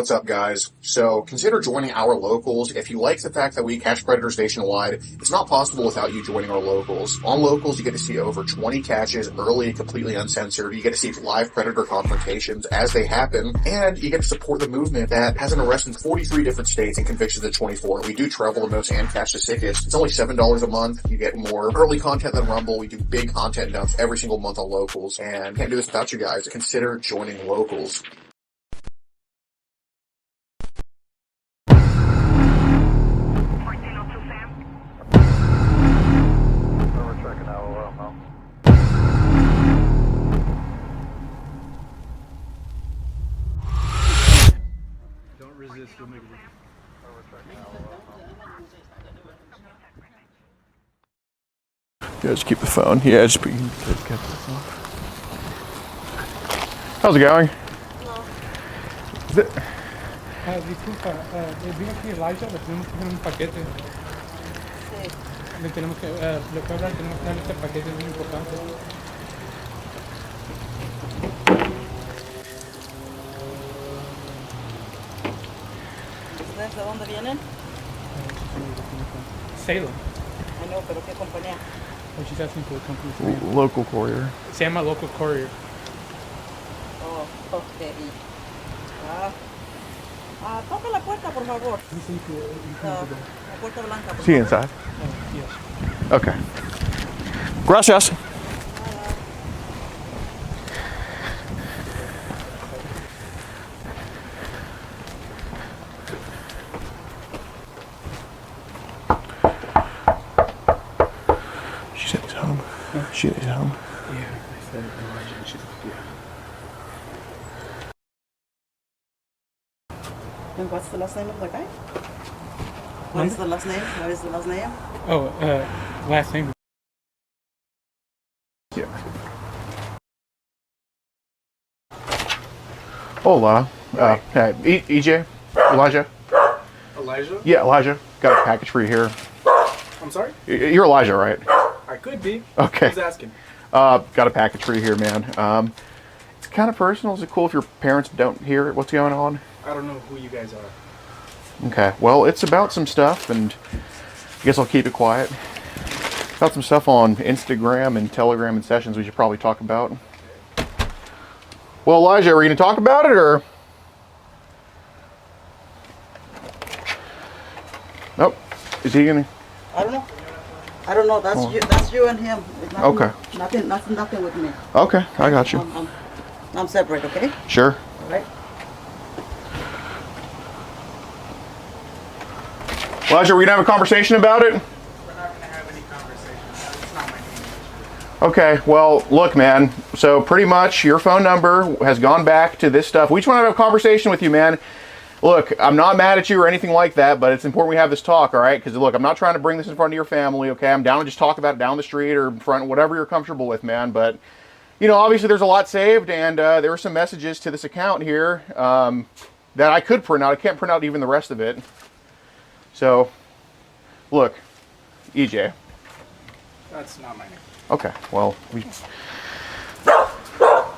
What's up, guys? So consider joining our locals. If you like the fact that we catch predators nationwide, it's not possible without you joining our locals. On locals, you get to see over 20 catches early and completely uncensored. You get to see live predator confrontations as they happen, and you get to support the movement that has an arrest in 43 different states and convictions in 24. We do travel the most and catch the sickest. It's only $7 a month. You get more early content than Rumble. We do big content dumps every single month on locals, and can't do this without you guys. Consider joining locals. Resist, we'll make it. Yeah, just keep the phone. Yeah, just put get this off. How's it going? Hello. Is it? Disculpa, vino aquí Elijah, le tenemos que hacer un paquete. Sí. Le tenemos que, le puedo hablar, tenemos que darle este paquete, es muy importante. ¿Ustedes de dónde vienen? Salem. I know, pero ¿qué compañía? Oh, she's asking for the company's name. Local courier. Se llama Local Courier. Oh, ok. Toca la puerta, por favor. La puerta blanca, por See you favor. inside. Yes. Okay. Gracias. She said he's home. Huh? She said he's home. Yeah, I said Elijah, and she's yeah. And what's the last name of the guy? What is the last name? What is the last name? Oh, last name. Yeah. Hola. Hey, EJ? Elijah? Elijah? Yeah, Elijah. Got a package for you here. I'm sorry? You're Elijah, right? I could be. Okay. Who's asking? Got a package for you here, man. It's kind of personal. Is it cool if your parents don't hear what's going on? I don't know who you guys are. Okay. Well, it's about some stuff, and I guess I'll keep it quiet. About some stuff on Instagram and Telegram and sessions we should probably talk about. Well, Elijah, are we going to talk about it, or? Nope. Is he going to? I don't know. That's you and him. It's nothing, Okay. Nothing with me. Okay, I got you. I'm separate, okay? Sure. All right. Elijah, are we going to have a conversation about it? We're not going to have any conversation. It's not my name. Okay, well, look, man. So pretty much your phone number has gone back to this stuff. We just want to have a conversation with you, man. Look, I'm not mad at you or anything like that, but it's important we have this talk, all right? Because, look, I'm not trying to bring this in front of your family, okay? I'm down to just talk about it down the street or in front, whatever you're comfortable with, man. But, you know, obviously there's a lot saved, and there were some messages to this account here that I could print out. I can't print out even the rest of it. So, look, EJ. That's not my name. Okay, well,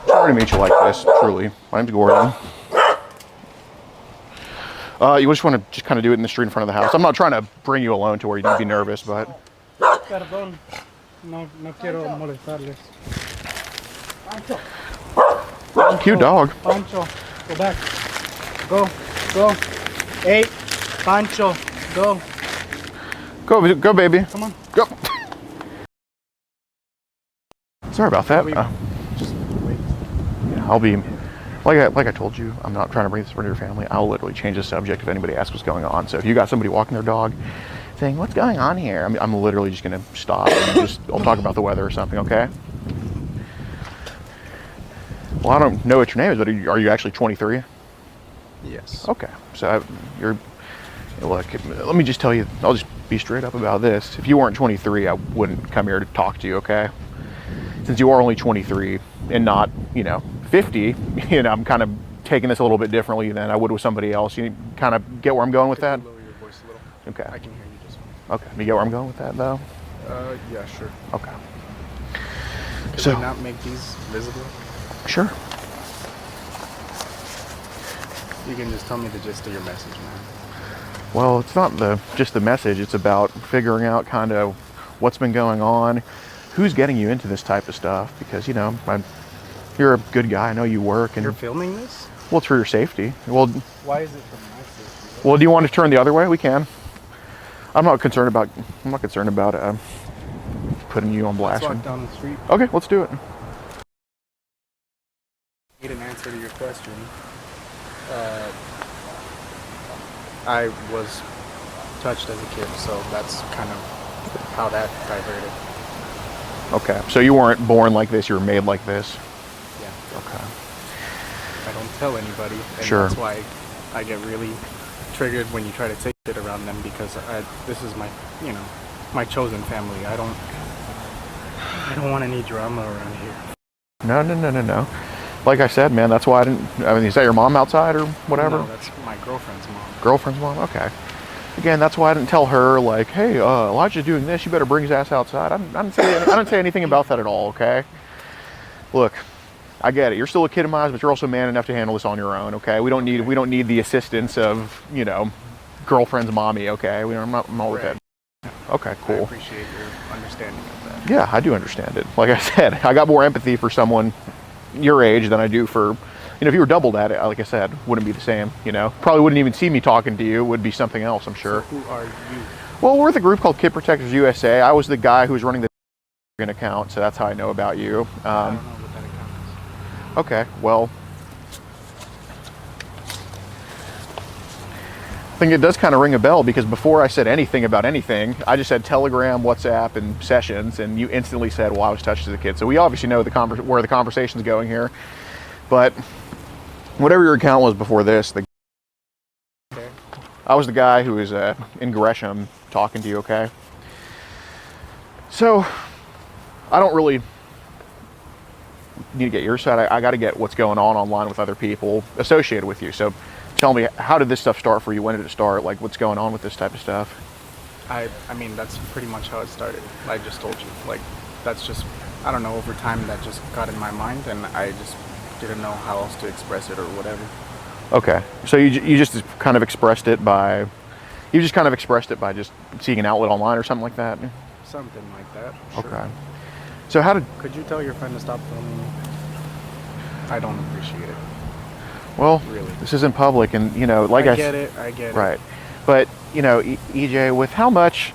sorry to meet you like this, truly. My name's Gordon. You just want to just kind of do it in the street in front of the house. I'm not trying to bring you alone to where you need to be nervous, but... Perdón. No quiero molestarles. Pancho. Cute dog. Pancho, go back. Go. Hey, Pancho, go. Go, baby. Come on. Go. Sorry about that. Just wait. Yeah, I'll be... Like I told you, I'm not trying to bring this into your family. I'll literally change the subject if anybody asks what's going on. So if you got somebody walking their dog saying, what's going on here? I'm literally just going to stop and I'll talk about the weather or something, okay? Well, I don't know what your name is, but are you actually 23? Yes. Okay. So look, let me just tell you, I'll just be straight up about this. If you weren't 23, I wouldn't come here to talk to you, okay? Since you are only 23 and not, 50, I'm kind of taking this a little bit differently than I would with somebody else. You kind of get where I'm going with that? Lower your voice a little. Okay. I can hear you just fine. Okay. You get where I'm going with that, though? Yeah, sure. Okay. Can we not make these visible? Sure. You can just tell me the gist of your message, man. Well, it's not just the message. It's about figuring out kind of what's been going on, who's getting you into this type of stuff. Because, you know, you're a good guy. I know you work. And you're filming this? Well, it's for your safety. Well, why is it for my safety? Well, do you want to turn the other way? We can. I'm not concerned about putting you on blast. Let's walk down the street. Okay, let's do it. Need an answer to your question. I was touched as a kid, so that's kind of how that diverted. Okay, so you weren't born like this, you were made like this? Yeah. Okay. I don't tell anybody, and sure. That's why I get really triggered when you try to take it around them, because this is my, you know, my chosen family. I don't want any drama around here. No. Like I said, man, that's why I mean, is that your mom outside or whatever? No, that's my girlfriend's mom. Girlfriend's mom? Okay. Again, that's why I didn't tell her, like, hey, Elijah's doing this, you better bring his ass outside. I didn't say anything about that at all, okay? Look, I get it. You're still a kid of mine, but you're also man enough to handle this on your own, okay? We don't need the assistance of, you know, girlfriend's mommy, okay? I'm not with that. Okay, cool. I appreciate your understanding of that. Yeah, I do understand it. Like I said, I got more empathy for someone your age than I do for, you know, if you were doubled at it, like I said, wouldn't be the same, you know. Probably wouldn't even see me talking to you. It would be something else, I'm sure. So who are you? Well, we're with a group called Kid Protectors USA. I was the guy who was running the account, so that's how I know about you. I don't know what that account is. Okay, well, I think it does kind of ring a bell, because before I said anything about anything, I just said Telegram, WhatsApp, and sessions, and you instantly said, well, I was touched as a kid. So we obviously know where the conversation's going here. But whatever your account was before this, okay. I was the guy who was in Gresham talking to you, okay? So I don't really need to get your side. I got to get what's going on online with other people associated with you. So tell me, how did this stuff start for you? When did it start? Like, what's going on with this type of stuff? I mean, that's pretty much how it started. I just told you. Like, that's just, I don't know, over time that just got in my mind, and I just didn't know how else to express it or whatever. Okay. So you just kind of expressed it by, just seeing an outlet online or something like that? Something like that. Sure. Okay. So could you tell your friend to stop filming me? I don't appreciate it. Well, really. This is in public, and, you know, like I get it. Right. But, you know, EJ, with how much,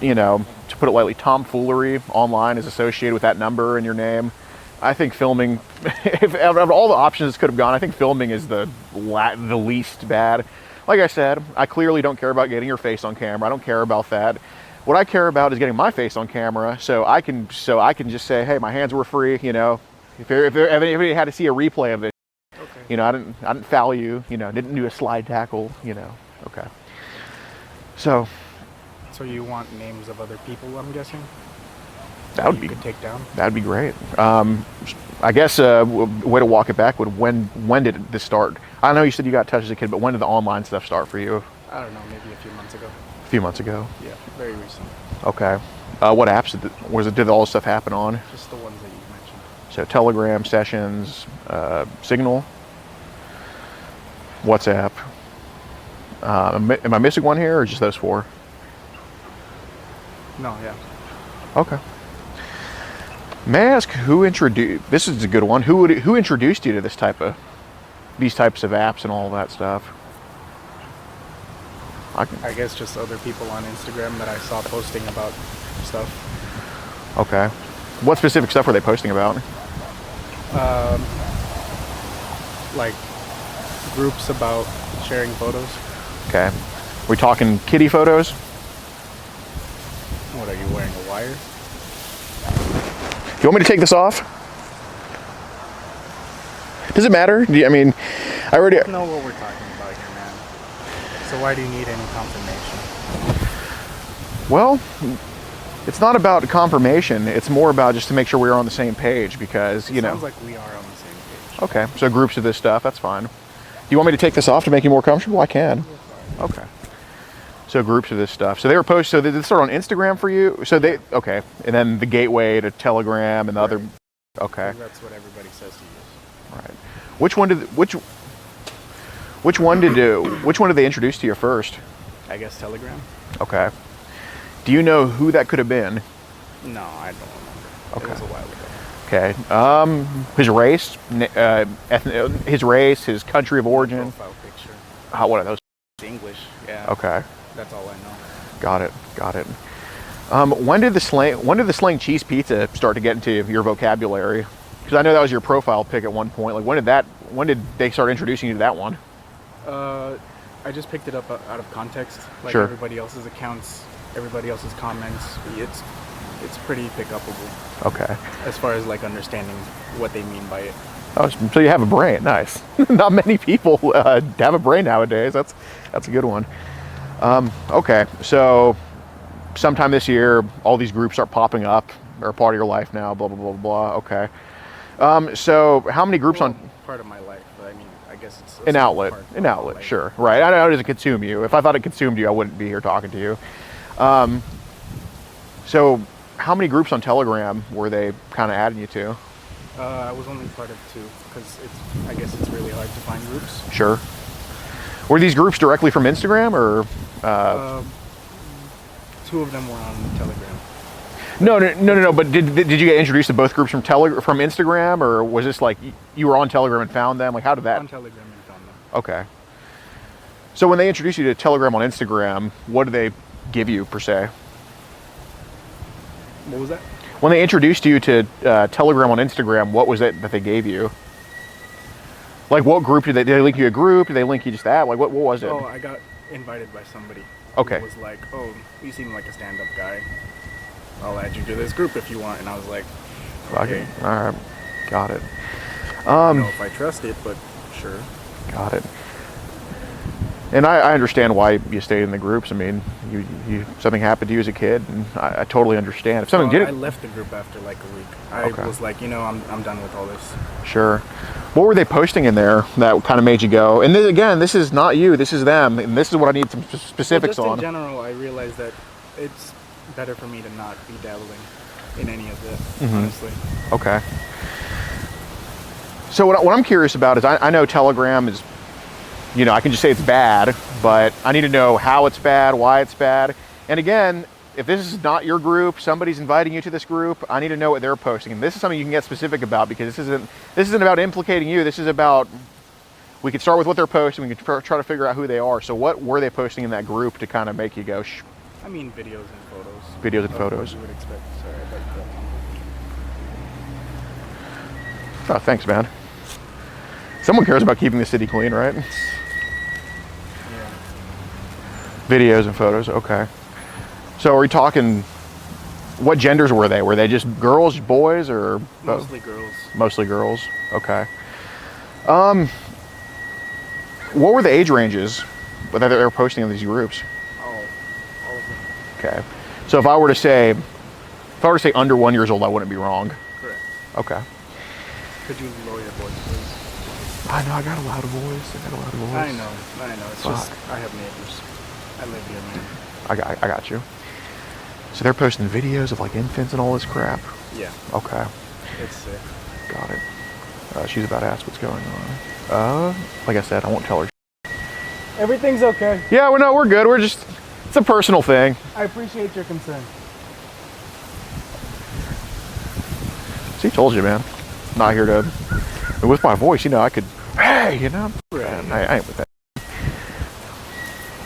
you know, to put it lightly, tomfoolery online is associated with that number in your name, I think filming, if out of all the options this could have gone, I think filming is the least bad. Like I said, I clearly don't care about getting your face on camera. I don't care about that. What I care about is getting my face on camera, so I can just say, hey, my hands were free, you know. If anybody had to see a replay of this, okay. You know, I didn't foul you, you know, didn't do a slide tackle, you know. Okay. So you want names of other people, I'm guessing? That would be, could take down? That'd be great. I guess a way to walk it back would, when did this start? I know you said you got touched as a kid, but when did the online stuff start for you? I don't know, maybe a few months ago. A few months ago? Yeah, very recent. Okay. What apps did all this stuff happen on? Just the ones that you mentioned. So Telegram, Sessions, Signal, WhatsApp. Am I missing one here, or just those four? No, yeah. Okay. May I ask who introduced? This is a good one. Who introduced you to these types of apps and all that stuff? I guess just other people on Instagram that I saw posting about stuff. Okay. What specific stuff were they posting about? Like groups about sharing photos. Okay. We talking kitty photos? What, are you wearing a wire? You want me to take this off? Does it matter? I mean, I already know what we're talking about here, man. So why do you need any confirmation? Well, it's not about confirmation. It's more about just to make sure we're on the same page, because, you know. Sounds like we are on the same page. Okay, so groups of this stuff, that's fine. Do you want me to take this off to make you more comfortable? I can. Okay. So groups of this stuff. So they were posted, so they start on Instagram for you? So they, okay. And then the gateway to Telegram and the other, okay. That's what everybody says to use. Right. Which one Which one did they introduce to you first? I guess Telegram. Okay. Do you know who that could have been? No, I don't remember. Okay. It was a while ago. Okay. His race, his race, his country of origin. Profile picture. What are those? English. Yeah. Okay. That's all I know. Got it. Got it. When did the slang cheese pizza start to get into your vocabulary? Because I know that was your profile pic at one point. Like, when did they start introducing you to that one? I just picked it up out of context, like Sure. everybody else's accounts, everybody else's comments. It's pretty pick-upable. Okay. As far as like understanding what they mean by it. Oh, so you have a brain. Nice. Not many people have a brain nowadays. That's a good one. Okay, so sometime this year, all these groups start popping up. They're a part of your life now. Blah blah blah blah. Okay. So how many groups on? Part of my life, but I mean, I guess it's an outlet. An outlet, sure. Right. I know it doesn't consume you. If I thought it consumed you, I wouldn't be here talking to you. So how many groups on Telegram were they kind of adding you to? I was only part of 2 because I guess it's really hard to find groups. Sure. Were these groups directly from Instagram or? 2 of them were on Telegram. No. But did you get introduced to both groups from Instagram, or was this like you were on Telegram and found them? Like, how did that? On Telegram and found them. Okay. So when they introduced you to Telegram on Instagram, what did they give you per se? What was that? When they introduced you to Telegram on Instagram, what was it that they gave you? Like, what group did they link you a group? Did they link you just that? Like, what was it? Oh, I got invited by somebody. Okay. Who was like, oh, you seem like a stand-up guy. I'll add you to this group if you want. And I was like, okay. All right, got it. I don't know if I trust it, but sure. Got it. And I understand why you stayed in the groups. I mean, you something happened to you as a kid, and I totally understand. If something I left the group after like a week. I was like, I'm done with all this. Sure. What were they posting in there that kind of made you go? And then, again, this is not you. This is them, and this is what I need some specifics on. In general, I realized that it's better for me to not be dabbling in any of this, honestly. Okay. So what I'm curious about is I know Telegram is, I can just say it's bad, but I need to know how it's bad, why it's bad. And again, if this is not your group, somebody's inviting you to this group, I need to know what they're posting. And this is something you can get specific about, because this isn't about implicating you. This is about, we could start with what they're posting. We can try to figure out who they are. So what were they posting in that group to kind of make you go, shh? I mean, videos and photos. Videos and photos. You would expect. Sorry, I got that. Oh, thanks, man. Someone cares about keeping the city clean, right? Yeah. Videos and photos, okay. So are we talking, what genders were they? Were they just girls, boys, or both? Mostly girls. Mostly girls, okay. What were the age ranges that they were posting in these groups? All of them. Okay. So if I were to say under 1 year old, I wouldn't be wrong. Correct. Okay. Could you lower your voice, please? I know, I got a loud voice. I know. It's just, I have neighbors. I live here, man. I got you. So they're posting videos of like infants and all this crap? Yeah. Okay. It's sick. Got it. She's about to ask what's going on. Like I said, I won't tell her. Everything's okay. Yeah, we're good. It's a personal thing. I appreciate your concern. See, told you, man. Not here to, with my voice, I could, hey, I ain't with that.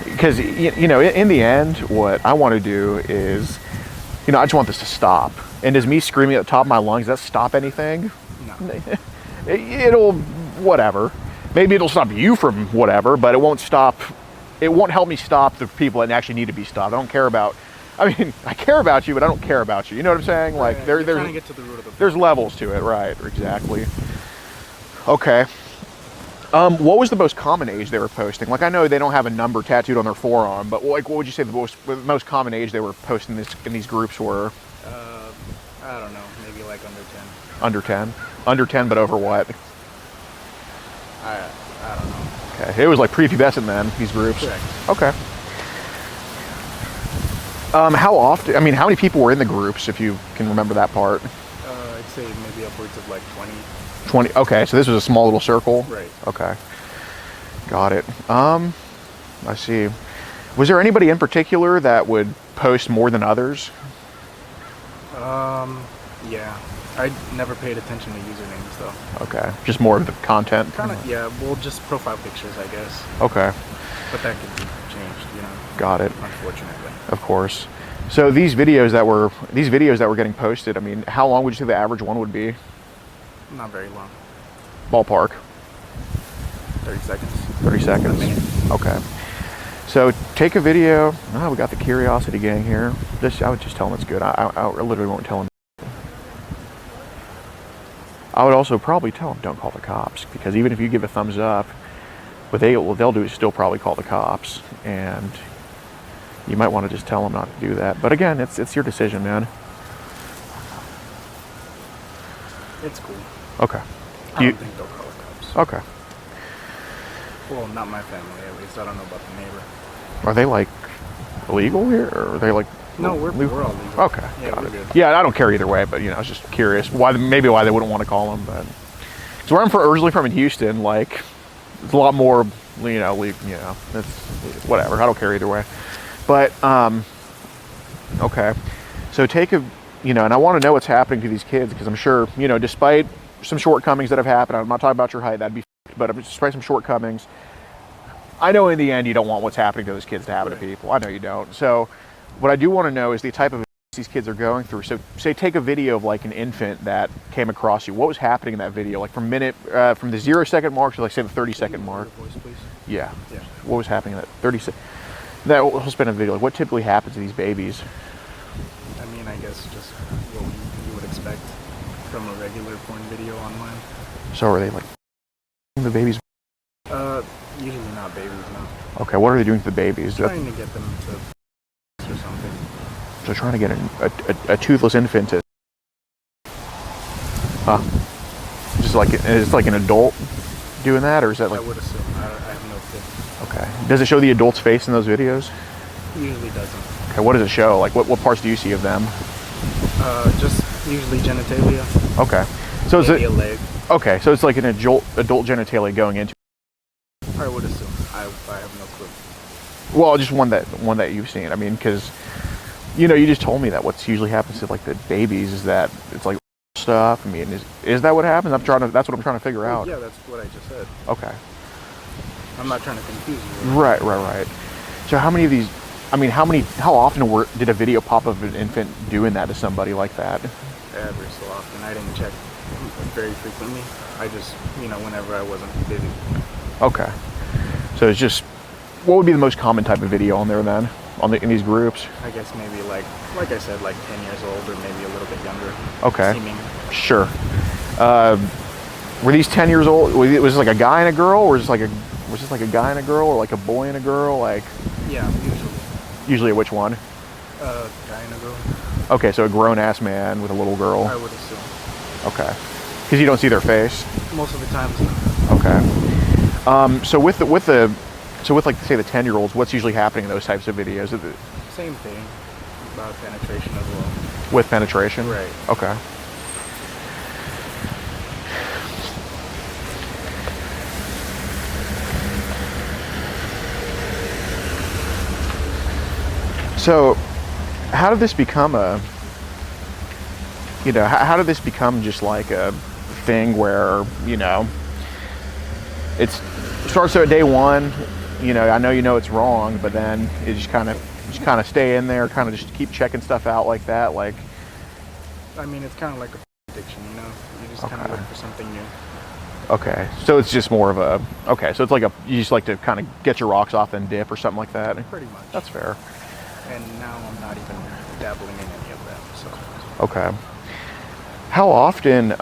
Because, in the end, what I want to do is, I just want this to stop. And does me screaming at the top of my lungs, does that stop anything? No. It'll, whatever. Maybe it'll stop you from whatever, but it won't help me stop the people that actually need to be stopped. I care about you, but I don't care about you. You know what I'm saying? Like, Right. there's Trying to get to the root of the there's levels to it, right? Exactly. Okay. What was the most common age they were posting? Like, I know they don't have a number tattooed on their forearm, but like, what would you say the most common age they were posting in these groups were? I don't know, maybe like under 10. Under 10? Under 10, but over what? I don't know. Okay, it was like prepubescent then, these groups. Correct. Okay. How often? How many people were in the groups, if you can remember that part? I'd say maybe upwards of like 20. 20. Okay, so this was a small little circle. Right. Okay. Got it. I see. Was there anybody in particular that would post more than others? Yeah. I never paid attention to usernames though. Okay. Just more of the content? Kind of, yeah. Well, just profile pictures, I guess. Okay. But that could be changed, you know. Got it. Unfortunately. Of course. So these videos that were getting posted, I mean, how long would you say the average one would be? Not very long. Ballpark. 30 seconds. 30 seconds. A minute. Okay. So take a video. Oh, we got the Curiosity Gang here. I would just tell them it's good. I literally won't tell them. I would also probably tell them don't call the cops, because even if you give a thumbs up, what they'll do is still probably call the cops, and you might want to just tell them not to do that. But again, it's your decision, man. It's cool. Okay. I don't think they'll call the cops. Okay. Well, not my family at least. I don't know about the neighbor. Are they like illegal here, or are they like? No, we're all legal. Okay, Yeah, got we're it. good. Yeah, I don't care either way, but you know, I was just curious maybe why they wouldn't want to call them. But so where I'm originally from in Houston, like it's a lot more, it's whatever. I don't care either way. But okay, so and I want to know what's happening to these kids, because I'm sure, despite some shortcomings that have happened, I'm not talking about your height, that'd be, but despite some shortcomings, I know in the end you don't want what's happening to those kids to happen to people. I know you don't. So what I do want to know is the type of these kids are going through. So say take a video of like an infant that came across you. What was happening in that video? Like from the 0 second mark to like say the 30-second mark. Voice, please. Yeah. Yeah. What was happening in that 30 second? That whole span of video. Like what typically happens to these babies? I mean, I guess just what you would expect from a regular porn video online. So are they like the babies? Usually not babies, no. Okay, what are they doing to the babies? Trying to get them to or something. So trying to get a toothless infant to, just like it's like an adult doing that, or is that like? I would assume. I have no clue. Okay. Does it show the adult's face in those videos? Usually doesn't. Okay. What does it show? Like what parts do you see of them? Just usually genitalia. Okay. So is Maybe it? a leg. Okay. So it's like an adult genitalia going into. I would assume. I have no clue. Well, just one that you've seen. I mean, because you just told me that what's usually happens to like the babies is that it's like stuff. I mean, is that what happens? That's what I'm trying to figure out. Yeah, that's what I just said. Okay. I'm not trying to confuse you. Right. So how many of these? I mean, how often did a video pop of an infant doing that to somebody like that? Every so often. I didn't check very frequently. I just, whenever I wasn't busy. Okay. So it's just, what would be the most common type of video on there then, in these groups? I guess maybe like I said, like 10 years old or maybe a little bit younger. Okay. Seeming. Sure. Were these 10 years old? Was this like a guy and a girl, or was this like a guy and a girl, or like a boy and a girl? Like. Yeah, usually. Usually which one? Guy and a girl. Okay, so a grown-ass man with a little girl. I would assume. Okay. Because you don't see their face. Most of the time. Okay. So with like say the 10-year-olds, what's usually happening in those types of videos? Same thing. About penetration as well. With penetration? Right. Okay. So, how did this become how did this become just like a thing where, it starts at day one, I know it's wrong, but then it just kind of stay in there, kind of just keep checking stuff out like that, like. I mean, it's kind of like a addiction, You just kind of look for something new. Okay, so it's just more of so it's like you just like to kind of get your rocks off and dip or something like that? Pretty much. That's fair. And now I'm not even dabbling in any of that, so. Okay. How often,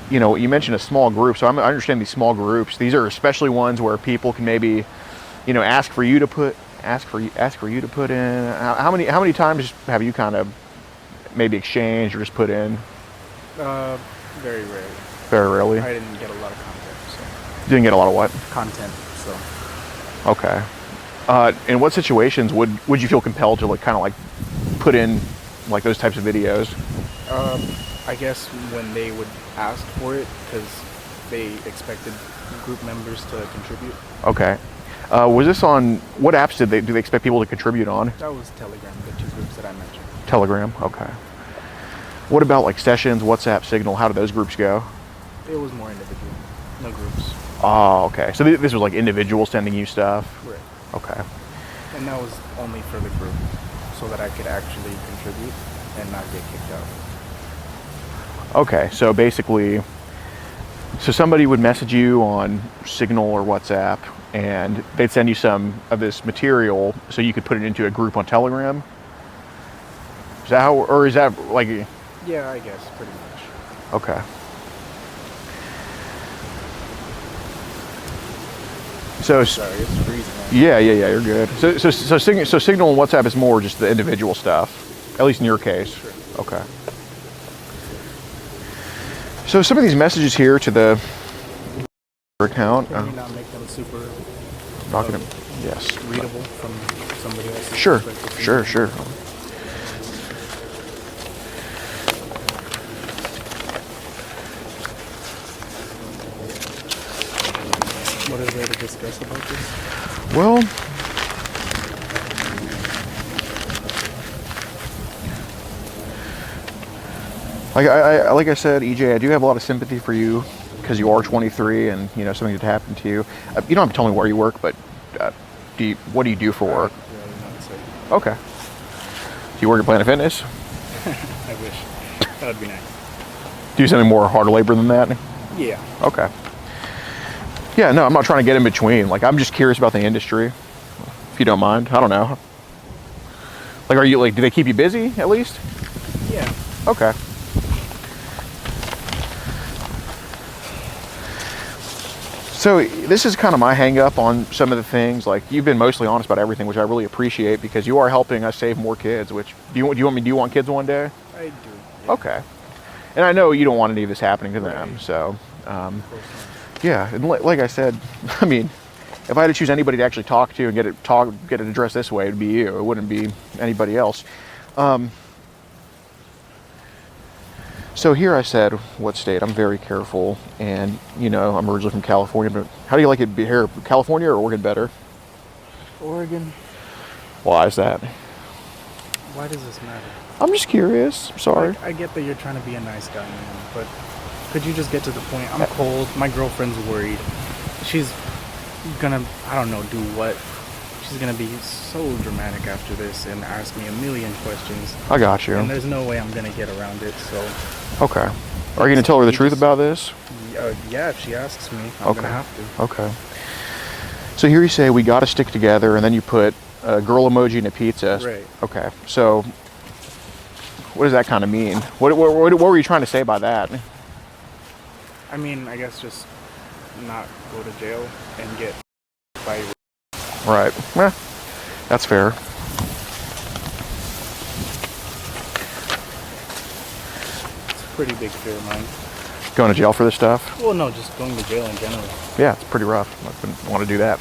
you mentioned a small group, so I understand these small groups. These are especially ones where people can maybe, ask for you to put in. How many times have you kind of maybe exchanged or just put in? Very rarely. Very rarely. I didn't get a lot of content, so. Didn't get a lot of what? Content, so. Okay. In what situations would you feel compelled to kind of put in like those types of videos? I guess when they would ask for it, because if they expected group members to contribute. Okay. Was this on, what apps do they expect people to contribute on? That was Telegram, the 2 groups that I mentioned. Telegram, okay. What about like sessions, WhatsApp, Signal? How do those groups go? It was more individual, no groups. Oh, okay. So this was like individuals sending you stuff? Right. Okay. And that was only for the group, so that I could actually contribute and not get kicked out. Okay, so basically, so somebody would message you on Signal or WhatsApp, and they'd send you some of this material so you could put it into a group on Telegram? Is that how, or is that like... Yeah, I guess, pretty much. Okay. So... Sorry, it's freezing. Yeah, you're good. So Signal and WhatsApp is more just the individual stuff, at least in your case. Sure. Okay. So some of these messages here to the account. Can we not make them super Yes. readable from somebody else's Sure. perspective? Sure. What is there to discuss about this? Well, like I said, EJ, I do have a lot of sympathy for you because you are 23 and you know something had happened to you. You don't have to tell me where you work, but what do you do for work? Okay. Do you work at Planet Fitness? I wish. That would be nice. Do something more hard labor than that? Yeah. Okay. Yeah, no, I'm not trying to get in between. Like, I'm just curious about the industry, if you don't mind. I don't know. Like, are you, like, do they keep you busy, at least? Yeah. Okay. So, this is kind of my hang up on some of the things. Like, you've been mostly honest about everything, which I really appreciate, because you are helping us save more kids, which, do you want kids one day? I do. Yeah. Okay. And I know you don't want any of this happening to them, Right. so... yeah, and like I said, I mean, if I had to choose anybody to actually talk to and get it addressed this way, it'd be you. It wouldn't be anybody else. So here I said, what state? I'm very careful, and you know, I'm originally from California. But how do you like it here, California or Oregon better? Oregon. Why is that? Why does this matter? I'm just curious. I'm sorry. I get that you're trying to be a nice guy, man, but could you just get to the point? I'm cold. My girlfriend's worried. She's gonna, I don't know, do what? She's gonna be so dramatic after this and ask me a million questions. I got you. And there's no way I'm gonna get around it, so... Okay. Are you gonna tell her the truth about this? Yeah, if she asks me, I'm gonna have to. Okay. So here you say we got to stick together, and then you put a girl emoji and a pizza. Right. Okay. So what does that kind of mean? What were you trying to say by that? I mean, I guess just not go to jail and get by. Right. That's fair. It's a pretty big fear of mine. Going to jail for this stuff? Well, no, just going to jail in general. Yeah, it's pretty rough. I wouldn't want to do that.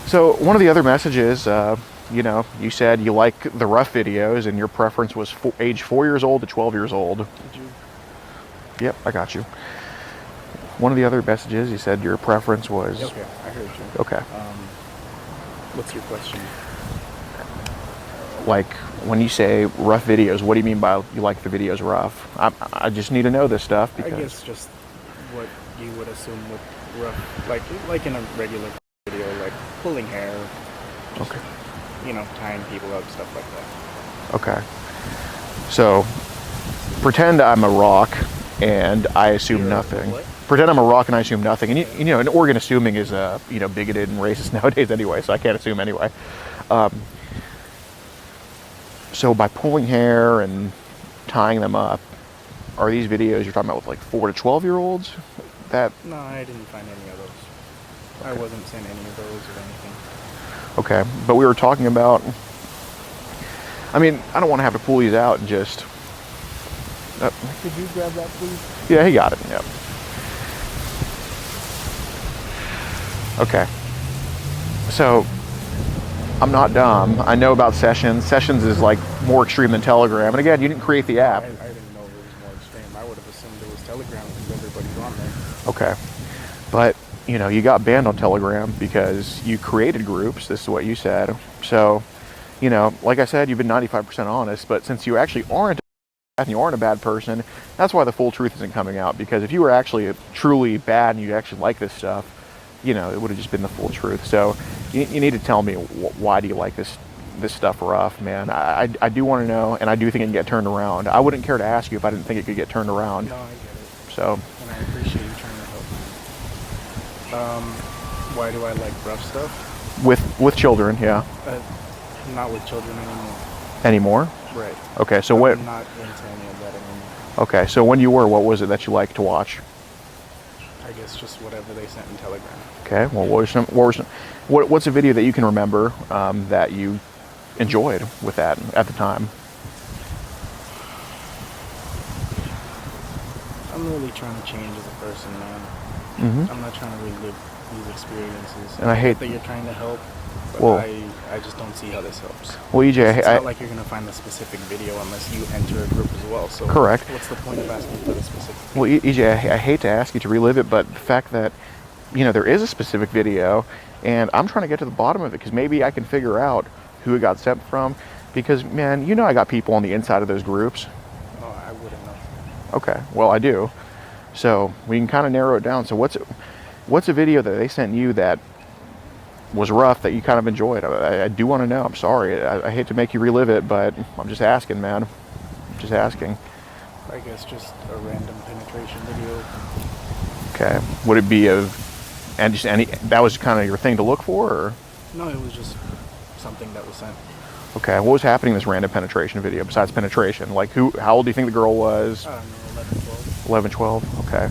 So one of the other messages, you know, you said you like the rough videos and your preference was age 4 years old to 12 years old. Did you? Yep, I got you. One of the other messages, you said your preference was... Okay, I heard you. Okay. What's your question? Like, when you say rough videos, what do you mean by you like the videos rough? I just need to know this stuff because... I guess just what you would assume with rough, like in a regular video, like pulling hair. Just, okay. You know, tying people up, stuff like that. Okay. So, pretend I'm a rock and I assume You're nothing. what? Pretend I'm a rock and I assume nothing. And you know, in Oregon, assuming is you know, bigoted and racist nowadays anyway, so I can't assume anyway. So by pulling hair and tying them up, are these videos you're talking about with like 4 to 12-year-olds? That... No, I didn't find any of those. I wasn't seeing any of those or anything. Okay, but we were talking about... I mean, I don't want to have to pull these out and just... Could you grab that, please? Yeah, he got it, yep. Okay. So, I'm not dumb. I know about Sessions. Sessions is like more extreme than Telegram. And again, you didn't create the app. I didn't know it was more extreme. I would have assumed it was Telegram because everybody's on there. Okay. But, you know, you got banned on Telegram because you created groups. This is what you said. So, you know, like I said, you've been 95% honest, but since you actually aren't and you aren't a bad person, that's why the full truth isn't coming out. Because if you were actually truly bad and you actually like this stuff, you know, it would have just been the full truth. So you need to tell me, why do you like this stuff rough, man? I do want to know, and I do think it can get turned around. I wouldn't care to ask you if I didn't think it could get turned around. No, I get it. So, And I appreciate you trying to help. Why do I like rough stuff? with children, yeah. Not with children anymore. Anymore? Right. Okay, so what? I'm not into any of that anymore. Okay, so when you were, what was it that you liked to watch? I guess just whatever they sent in Telegram. Okay, well, what's a video that you can remember that you enjoyed with that at the time? I'm really trying to change as a person, man. Mm-hmm. I'm not trying to relive these experiences. And I hate that you're trying to help, but Well- I just don't see how this helps. Well, EJ, It's not like you're going to find a specific video unless you enter a group as well. So Correct. What's the point of asking for the specific video? well, EJ, I hate to ask you to relive it, but the fact that, you know, there is a specific video, and I'm trying to get to the bottom of it because maybe I can figure out who it got sent from. Because, man, you know, I got people on the inside of those groups. Oh, I wouldn't know. Okay, well, I do. So we can kind of narrow it down. So what's a video that they sent you that was rough that you kind of enjoyed? I do want to know. I'm sorry. I hate to make you relive it, but I'm just asking, man. I'm just asking. I guess just a random penetration video. Okay. Would it be and just any, that was kind of your thing to look for, or? No, it was just something that was sent. Okay. What was happening in this random penetration video besides penetration? Like how old do you think the girl was? I don't know, 11, 12. 11, 12? Okay.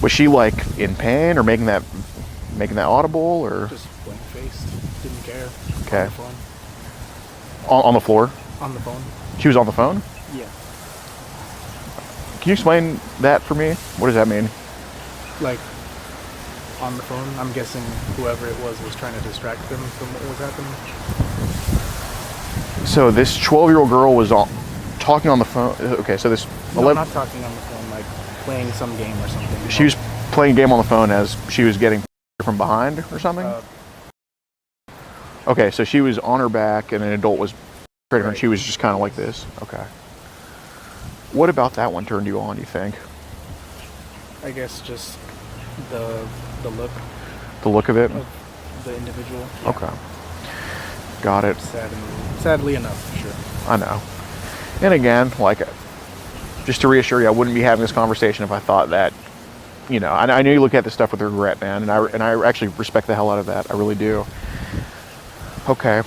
Was she like in pain or making that audible, or? Just blank faced. Didn't care. Okay. On the phone. On the floor? On the phone. She was on the phone? Yeah. Can you explain that for me? What does that mean? Like, on the phone, I'm guessing whoever it was trying to distract them from what was happening. So this 12-year-old girl was talking on the phone. Okay, so this No, 11. not talking on the phone, like playing some game or something. She was playing a game on the phone as she was getting from behind or something. Okay, so she was on her back and an adult was her, and she was just kind of like this. Okay. What about that one turned you on, you think? I guess just the look The look of it? of the individual. Okay. Got it. Sadly enough, for sure. I know. And again, like, just to reassure you, I wouldn't be having this conversation if I thought that, you know, I know you look at this stuff with regret, man, and I actually respect the hell out of that. I really do. Okay.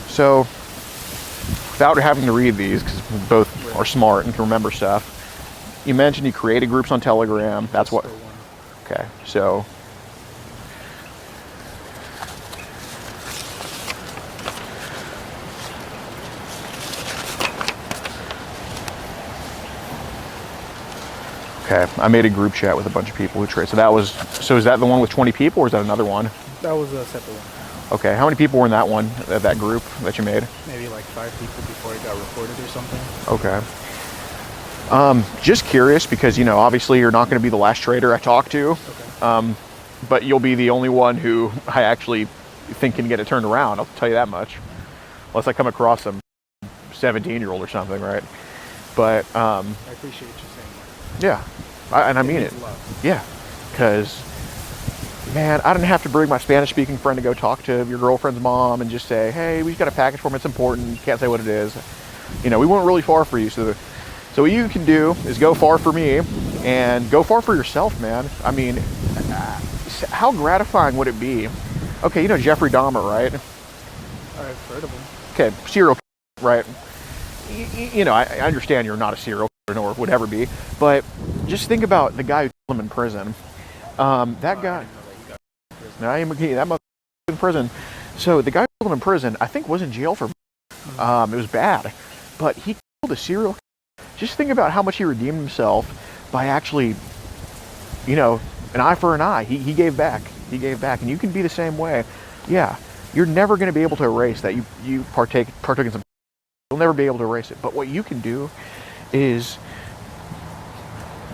So, without having to read these, because we both are smart and can remember stuff, you mentioned you created groups on Telegram. That's what. For one. Okay. So. Okay, I made a group chat with a bunch of people who trade. So is that the one with 20 people, or is that another one? That was a separate one. Okay, how many people were in that one, that group that you made? Maybe like 5 people before it got reported or something. Okay. Just curious because, you know, obviously you're not going to be the last trader I talk to, Okay. but you'll be the only one who I actually think can get it turned around. I'll tell you that much. Unless I come across some 17-year-old or something, right? But, I appreciate you saying that. yeah, and I mean it. means a lot. Yeah, because, man, I didn't have to bring my Spanish-speaking friend to go talk to your girlfriend's mom and just say, hey, we got a package for him, it's important, can't say what it is. You know, we went really far for you. So what you can do is go far for me and go far for yourself, man. I mean, how gratifying would it be? Okay, you know Jeffrey Dahmer, right? I've heard of him. Okay, serial killer, right? You know, I understand you're not a serial killer nor would ever be, but just think about the guy who killed him in prison. That guy, that motherfucker in prison. So the guy who killed him in prison, I think, was in jail for. It was bad, but he killed a serial killer. Just think about how much he redeemed himself by actually, you know, an eye for an eye. He gave back. He gave back, and you can be the same way. Yeah, you're never going to be able to erase that you partook in some. You'll never be able to erase it. But what you can do is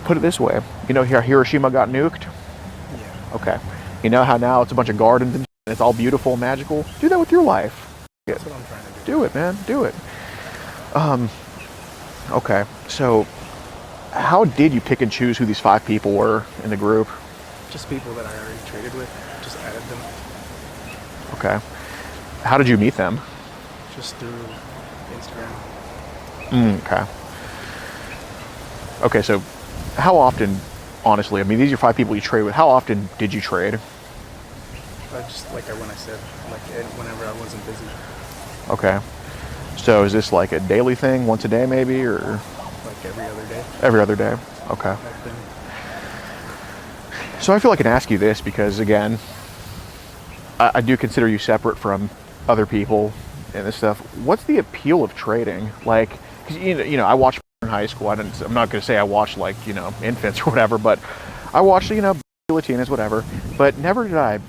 put it this way. You know, Hiroshima got nuked. Yeah. Okay. You know how now it's a bunch of gardens and it's all beautiful and magical? Do that with your life. That's what I'm trying to do. Do it, man. Do it. Okay. So, how did you pick and choose who these 5 people were in the group? Just people that I already traded with. Just added them. Okay. How did you meet them? Just through Instagram. Okay. Okay, so how often, honestly, I mean, these are 5 people you trade with. How often did you trade? Just when I said, like whenever I wasn't busy. Okay. So is this like a daily thing, once a day maybe, or? Like every other day. Every other day. Okay. So I feel like I can ask you this because, again, I do consider you separate from other people and this stuff. What's the appeal of trading? Like, cause you know, I watched in high school. I'm not going to say I watched like, you know, infants or whatever, but I watched, you know, Latinas, whatever. But never did I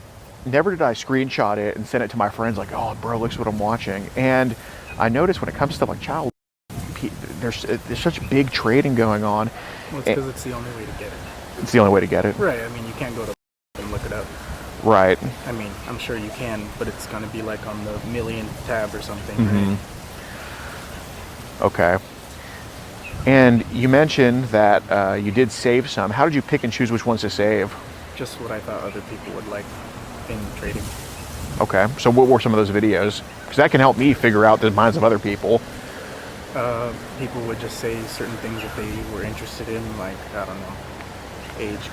screenshot it and send it to my friends like, oh, bro, look what I'm watching. And I noticed when it comes to stuff like child, there's such big trading going on. Well, it's because it's the only way to get it. It's the only way to get it. Right. I mean, you can't go to and look it up. Right. I mean, I'm sure you can, but it's going to be like on the millionth tab or something. Mm-hmm. Right? Okay. And you mentioned that you did save some. How did you pick and choose which ones to save? Just what I thought other people would like in trading. Okay. So what were some of those videos? Because that can help me figure out the minds of other people. People would just say certain things that they were interested in, like, I don't know, age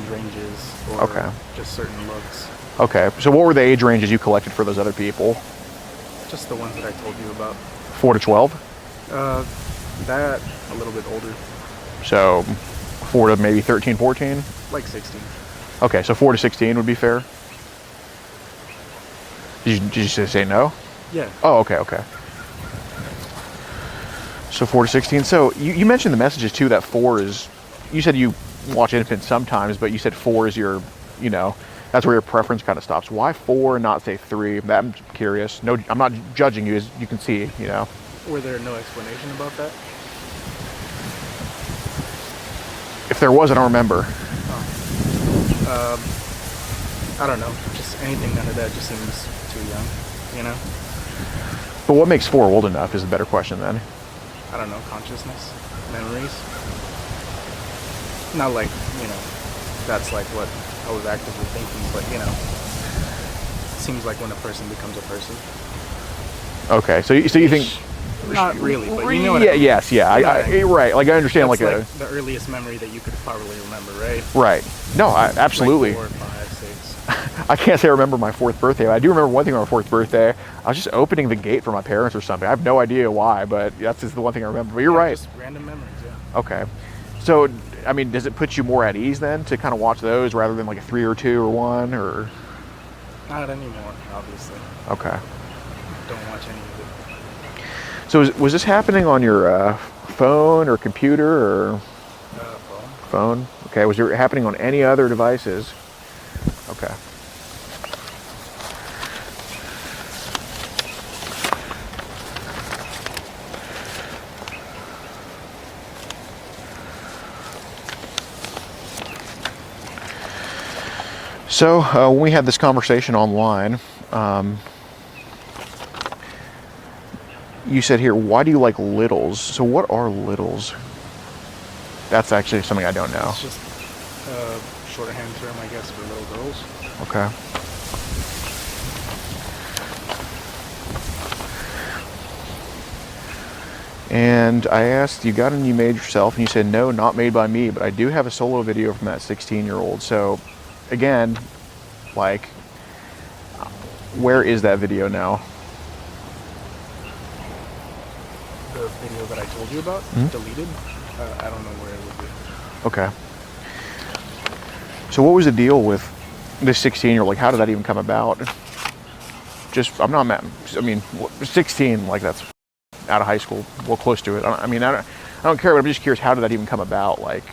ranges, or okay. just certain looks. Okay. So what were the age ranges you collected for those other people? Just the ones that I told you about. 4 to 12? That, a little bit older. So 4 to maybe 13, 14? Like 16. Okay, so 4 to 16 would be fair? Did you say no? Yeah. Oh, okay. So 4 to 16. So you mentioned the messages too, that 4 is, you said you watch infants sometimes, but you said 4 is your, you know, that's where your preference kind of stops. Why 4 and not say 3? I'm curious. No, I'm not judging you, as you can see, you know. Were there no explanation about that? If there was, I don't remember. I don't know. Just anything under that just seems too young, you know? But what makes 4 old enough is the better question then. I don't know, consciousness, memories. Not like, you know, that's like what I was actively thinking, but, you know, it seems like when a person becomes a person. Okay, so you think... Not really, but you know what yeah, I mean. Yes, yeah, right. Like I understand, that's like the earliest memory that you could probably remember, right? Right. No, absolutely. Like 4, 5, 6. I can't say I remember my 4th birthday. But I do remember one thing on my 4th birthday. I was just opening the gate for my parents or something. I have no idea why, but that's just the one thing I remember. But you're right. Just random memories, yeah. Okay. So, I mean, does it put you more at ease then to kind of watch those rather than like a 3 or 2 or 1 or? Not anymore, obviously. Okay. Don't watch any of it. So was this happening on your phone or computer or? Phone. Okay. Was it happening on any other devices? Okay. So when we had this conversation online, you said here, why do you like littles? So what are littles? That's actually something I don't know. It's just a shorthand term, I guess, for little girls. Okay. And I asked, you got any you made yourself? And you said, no, not made by me, but I do have a solo video from that 16-year-old. So again, like, where is that video now? The video that I told you about, deleted. I don't know where it would be. Okay. So what was the deal with this 16-year-old? Like, how did that even come about? Just, I'm not mad. I mean, 16, like, that's out of high school, well, close to it. I don't care, but I'm just curious, how did that even come about? Like,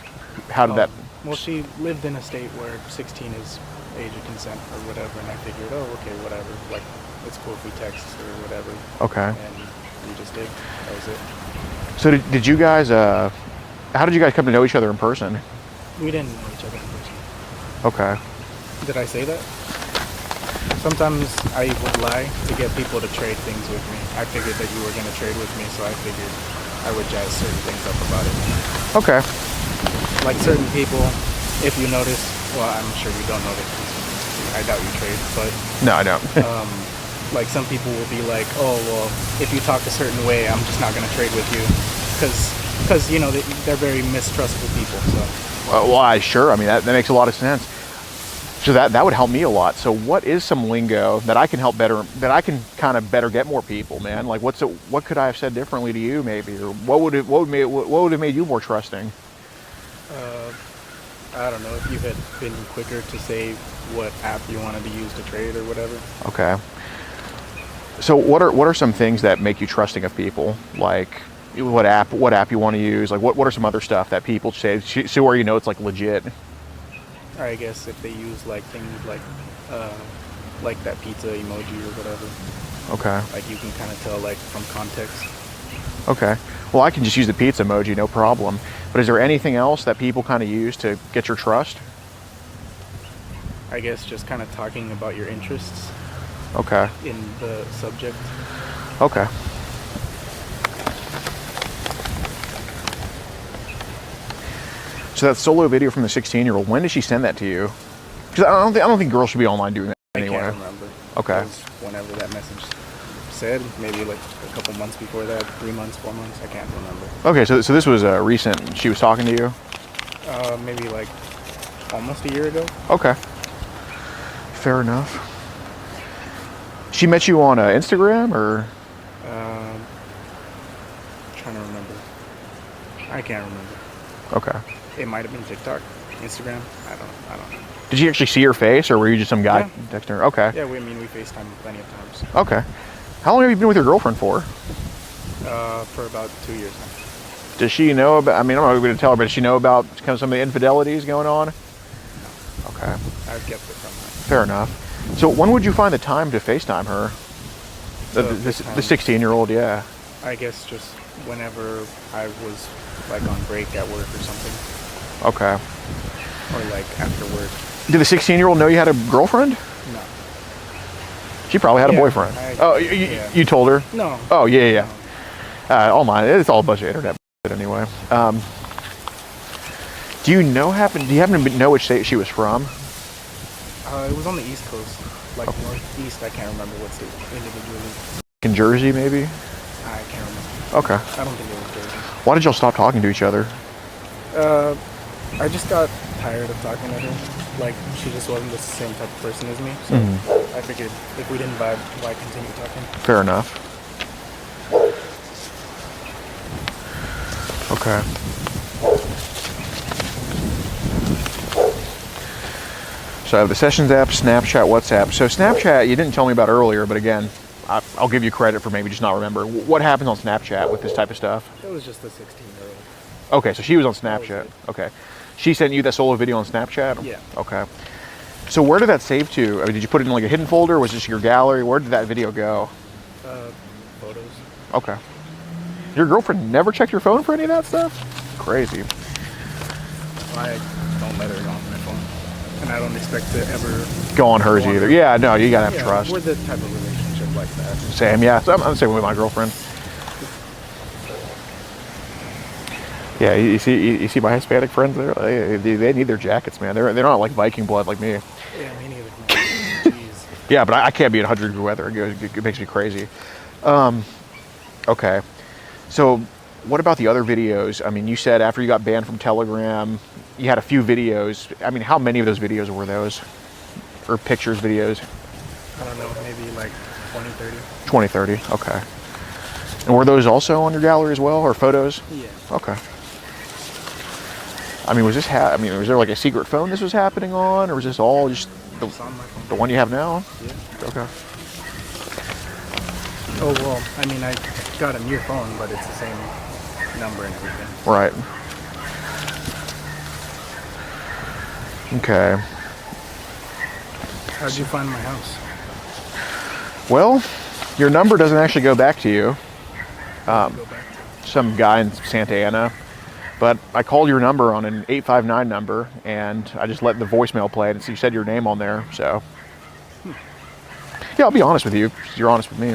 how did that? Well, she lived in a state where 16 is age of consent or whatever, and I figured, oh, okay, whatever. Like, it's cool if we text or whatever. Okay. And we just did. That was it. So did you guys, how did you guys come to know each other in person? We didn't know each other in person. Okay. Did I say that? Sometimes I would lie to get people to trade things with me. I figured that you were going to trade with me, so I figured I would jazz certain things up about it. Okay. Like certain people, if you notice, well, I'm sure you don't notice. I doubt you trade, but No, I don't. like some people will be like, oh, well, if you talk a certain way, I'm just not going to trade with you. Because you know, they're very mistrustful people, so. Well, sure. I mean, that makes a lot of sense. So that would help me a lot. So what is some lingo that I can help better, that I can kind of better get more people, man? Like what could I have said differently to you maybe? Or what would have made you more trusting? I don't know, if you had been quicker to say what app you wanted to use to trade or whatever. Okay. So what are some things that make you trusting of people? Like what app you want to use? Like what are some other stuff that people say so where you know it's like legit? Or I guess if they use like things like that pizza emoji or whatever. Okay. Like you can kind of tell like from context. Okay. Well, I can just use the pizza emoji, no problem. But is there anything else that people kind of use to get your trust? I guess just kind of talking about your interests. Okay. In the subject. Okay. So that solo video from the 16-year-old, when did she send that to you? Because I don't think girls should be online doing that anyway. I can't remember. Okay. It was whenever that message said, maybe like a couple months before that, 3 months, 4 months, I can't remember. Okay, so this was recent. She was talking to you? Maybe like almost a year ago. Okay. Fair enough. She met you on Instagram or? Trying to remember. I can't remember. Okay. It might have been TikTok, Instagram. I don't know. Did you actually see her face, or were you just some guy texting her? Okay. Yeah, we FaceTime plenty of times. Okay. How long have you been with your girlfriend for? For about 2 years now. Does she know about? I mean, I'm not going to tell her, but does she know about kind of some of the infidelities going on? No. Okay. I've kept it from her. Fair enough. So when would you find the time to FaceTime her? The 16-year-old, yeah. I guess just whenever I was like on break at work or something. Okay. Or like after work. Did the 16-year-old know you had a girlfriend? No. She probably had a boyfriend. You told her? No. Oh, yeah. All mine. It's all a bunch of internet anyway. Do you happen to know which state she was from? It was on the East Coast. Like northeast, I can't remember what state individually. In Jersey, maybe? I can't remember. Okay. I don't think it was Jersey. Why did y'all stop talking to each other? I just got tired of talking to her. Like, she just wasn't the same type of person as me. So I figured if we didn't vibe, why continue talking? Fair enough. Okay. So I have the Sessions app, Snapchat, WhatsApp. So Snapchat, you didn't tell me about earlier, but again, I'll give you credit for maybe just not remember. What happens on Snapchat with this type of stuff? It was just the 16-year-old. Okay, so she was on Snapchat. Okay. She sent you that solo video on Snapchat? Yeah. Okay. So where did that save to? I mean, did you put it in like a hidden folder? Was this your gallery? Where did that video go? Photos. Okay. Your girlfriend never checked your phone for any of that stuff? Crazy. I don't let her go on my phone. And I don't expect to ever go on hers either. Yeah, no, you gotta have trust. We're the type of relationship like that. Same, yeah. So I'm the same with my girlfriend. Yeah, you see my Hispanic friends there? They need their jackets, man. They're not like Viking blood like me. Yeah, me neither. Jeez. Yeah, but I can't be in 100-degree weather. It makes me crazy. Okay. So what about the other videos? I mean, you said after you got banned from Telegram, you had a few videos. I mean, how many of those videos were those? Or pictures, videos? I don't know, maybe like 20, 30. 20, 30, okay. And were those also on your gallery as well, or photos? Yeah. Okay. I mean, was there like a secret phone this was happening on, or was this all just the one you have now? Yeah. Okay. Oh, well, I mean, I got a new phone, but it's the same number and everything. Right. Okay. How'd you find my house? Well, your number doesn't actually go back to you. Go back to? Some guy in Santa Ana But I called your number on an 859 number, and I just let the voicemail play, and so you said your name on there. So, yeah, I'll be honest with you. You're honest with me.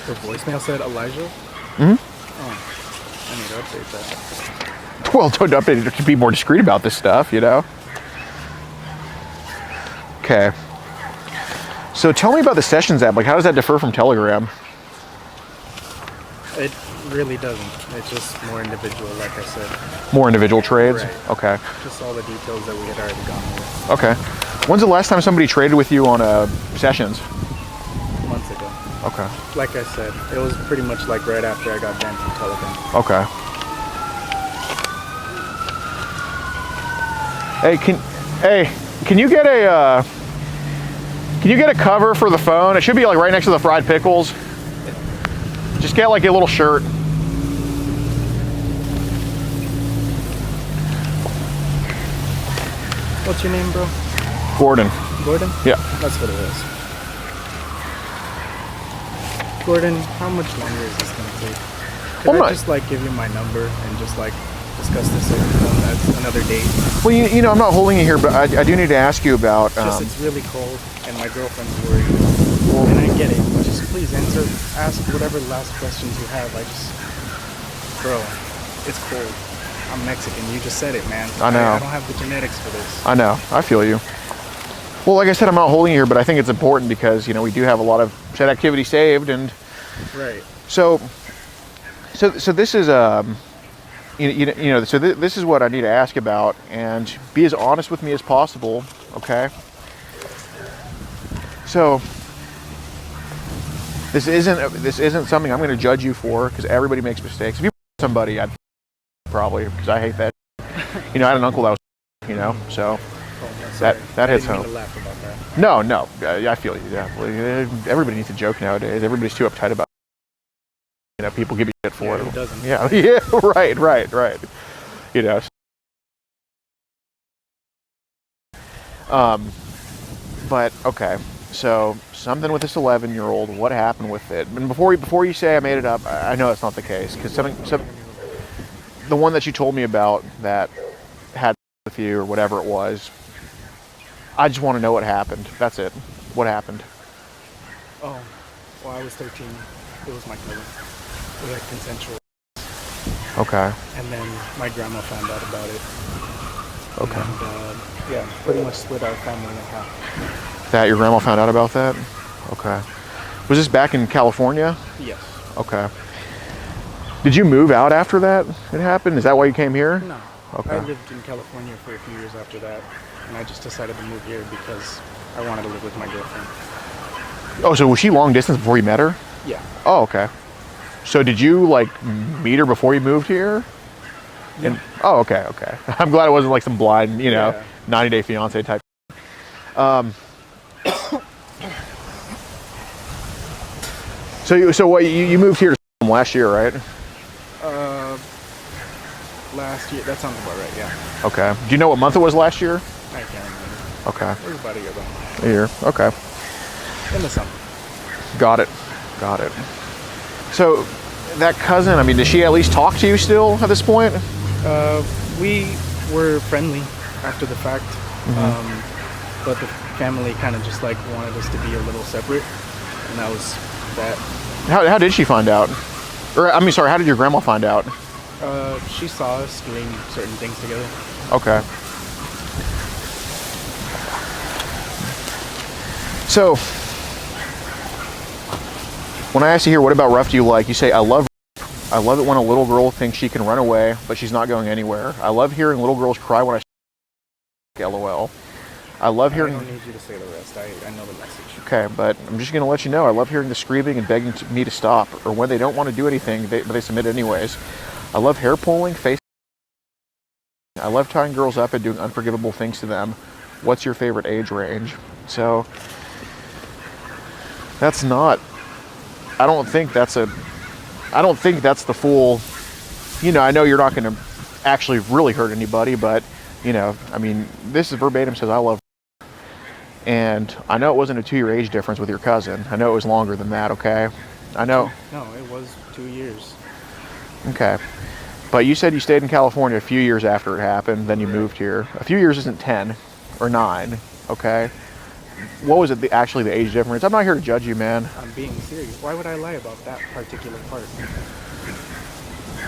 The voicemail said Elijah? Mm-hmm. Oh, I need to update that. Well, don't update it to be more discreet about this stuff, you know? Okay. So tell me about the Sessions app. Like, how does that differ from Telegram? It really doesn't. It's just more individual, like I said. More individual trades? Right. Okay. Just all the details that we had already gone over. Okay. When's the last time somebody traded with you on Sessions? Months ago. Okay. Like I said, it was pretty much like right after I got banned from Telegram. Okay. Can you get a cover for the phone? It should be like right next to the fried pickles. Just get like a little shirt. What's your name, bro? Gordon. Gordon? Yeah. That's what it is. Gordon, how much longer is this gonna take? Could I just like give you my number and just like discuss this over the phone at another date? Well, you know, I'm not holding you here, but I do need to ask you about. Just it's really cold and my girlfriend's worried. Well, and I get it. Just please ask whatever last questions you have. Bro, it's cold. I'm Mexican. You just said it, man. I know. I don't have the genetics for this. I know. I feel you. Well, like I said, I'm not holding you here, but I think it's important because, you know, we do have a lot of chat activity saved, and right. So this is this is what I need to ask about, and be as honest with me as possible, okay? So this isn't something I'm going to judge you for, because everybody makes mistakes. If you somebody, I'd probably, because I hate that. You know, I had an uncle that was, you know, so. That hits home. No, I feel you. Yeah, everybody needs a joke nowadays. Everybody's too uptight about. You know, people give you shit for it. Who doesn't? Yeah, right. You know. But okay, so something with this 11-year-old. What happened with it? And before you say I made it up, I know that's not the case, because the one that you told me about that had with you or whatever it was. I just want to know what happened. That's it. What happened? Oh, well, I was 13. It was my cousin. We had consensual. Okay. And then my grandma found out about it. Okay. And, yeah, pretty much split our family in half. That your grandma found out about that? Okay. Was this back in California? Yes. Okay. Did you move out after that it happened? Is that why you came here? No. Okay. I lived in California for a few years after that. And I just decided to move here because I wanted to live with my girlfriend. Oh, so was she long distance before you met her? Yeah. Oh, okay. So did you like meet her before you moved here? Yeah. And, oh, okay. I'm glad it wasn't like some blind, 90-day fiance type. So what you moved here last year, right? Last year. That sounds about right. Yeah. Okay. Do you know what month it was last year? I can't remember. Okay. It was about a year ago. A year. Okay. In the summer. Got it. So that cousin, I mean, does she at least talk to you still at this point? We were friendly after the fact, but the family kind of just like wanted us to be a little separate, and that was that. How did she find out? Or I mean, sorry, how did your grandma find out? She saw us doing certain things together. Okay. So, when I asked you here, what about rough do you like? You say, I love it when a little girl thinks she can run away, but she's not going anywhere. I love hearing little girls cry when I LOL. I love hearing... I don't need you to say the rest. I know the message. Okay, but I'm just going to let you know, I love hearing the screaming and begging me to stop, or when they don't want to do anything, but they submit anyways. I love hair pulling, face... I love tying girls up and doing unforgivable things to them. What's your favorite age range? So, that's not... I don't think that's the full... I know you're not going to actually really hurt anybody, but, I mean, this is verbatim says, I love... And I know it wasn't a 2-year age difference with your cousin. I know it was longer than that, okay? I know. No, it was 2 years. Okay. But you said you stayed in California a few years after it happened, then you moved here. A few years isn't 10 or 9, okay? What was it, actually the age difference? I'm not here to judge you, man. I'm being serious. Why would I lie about that particular part?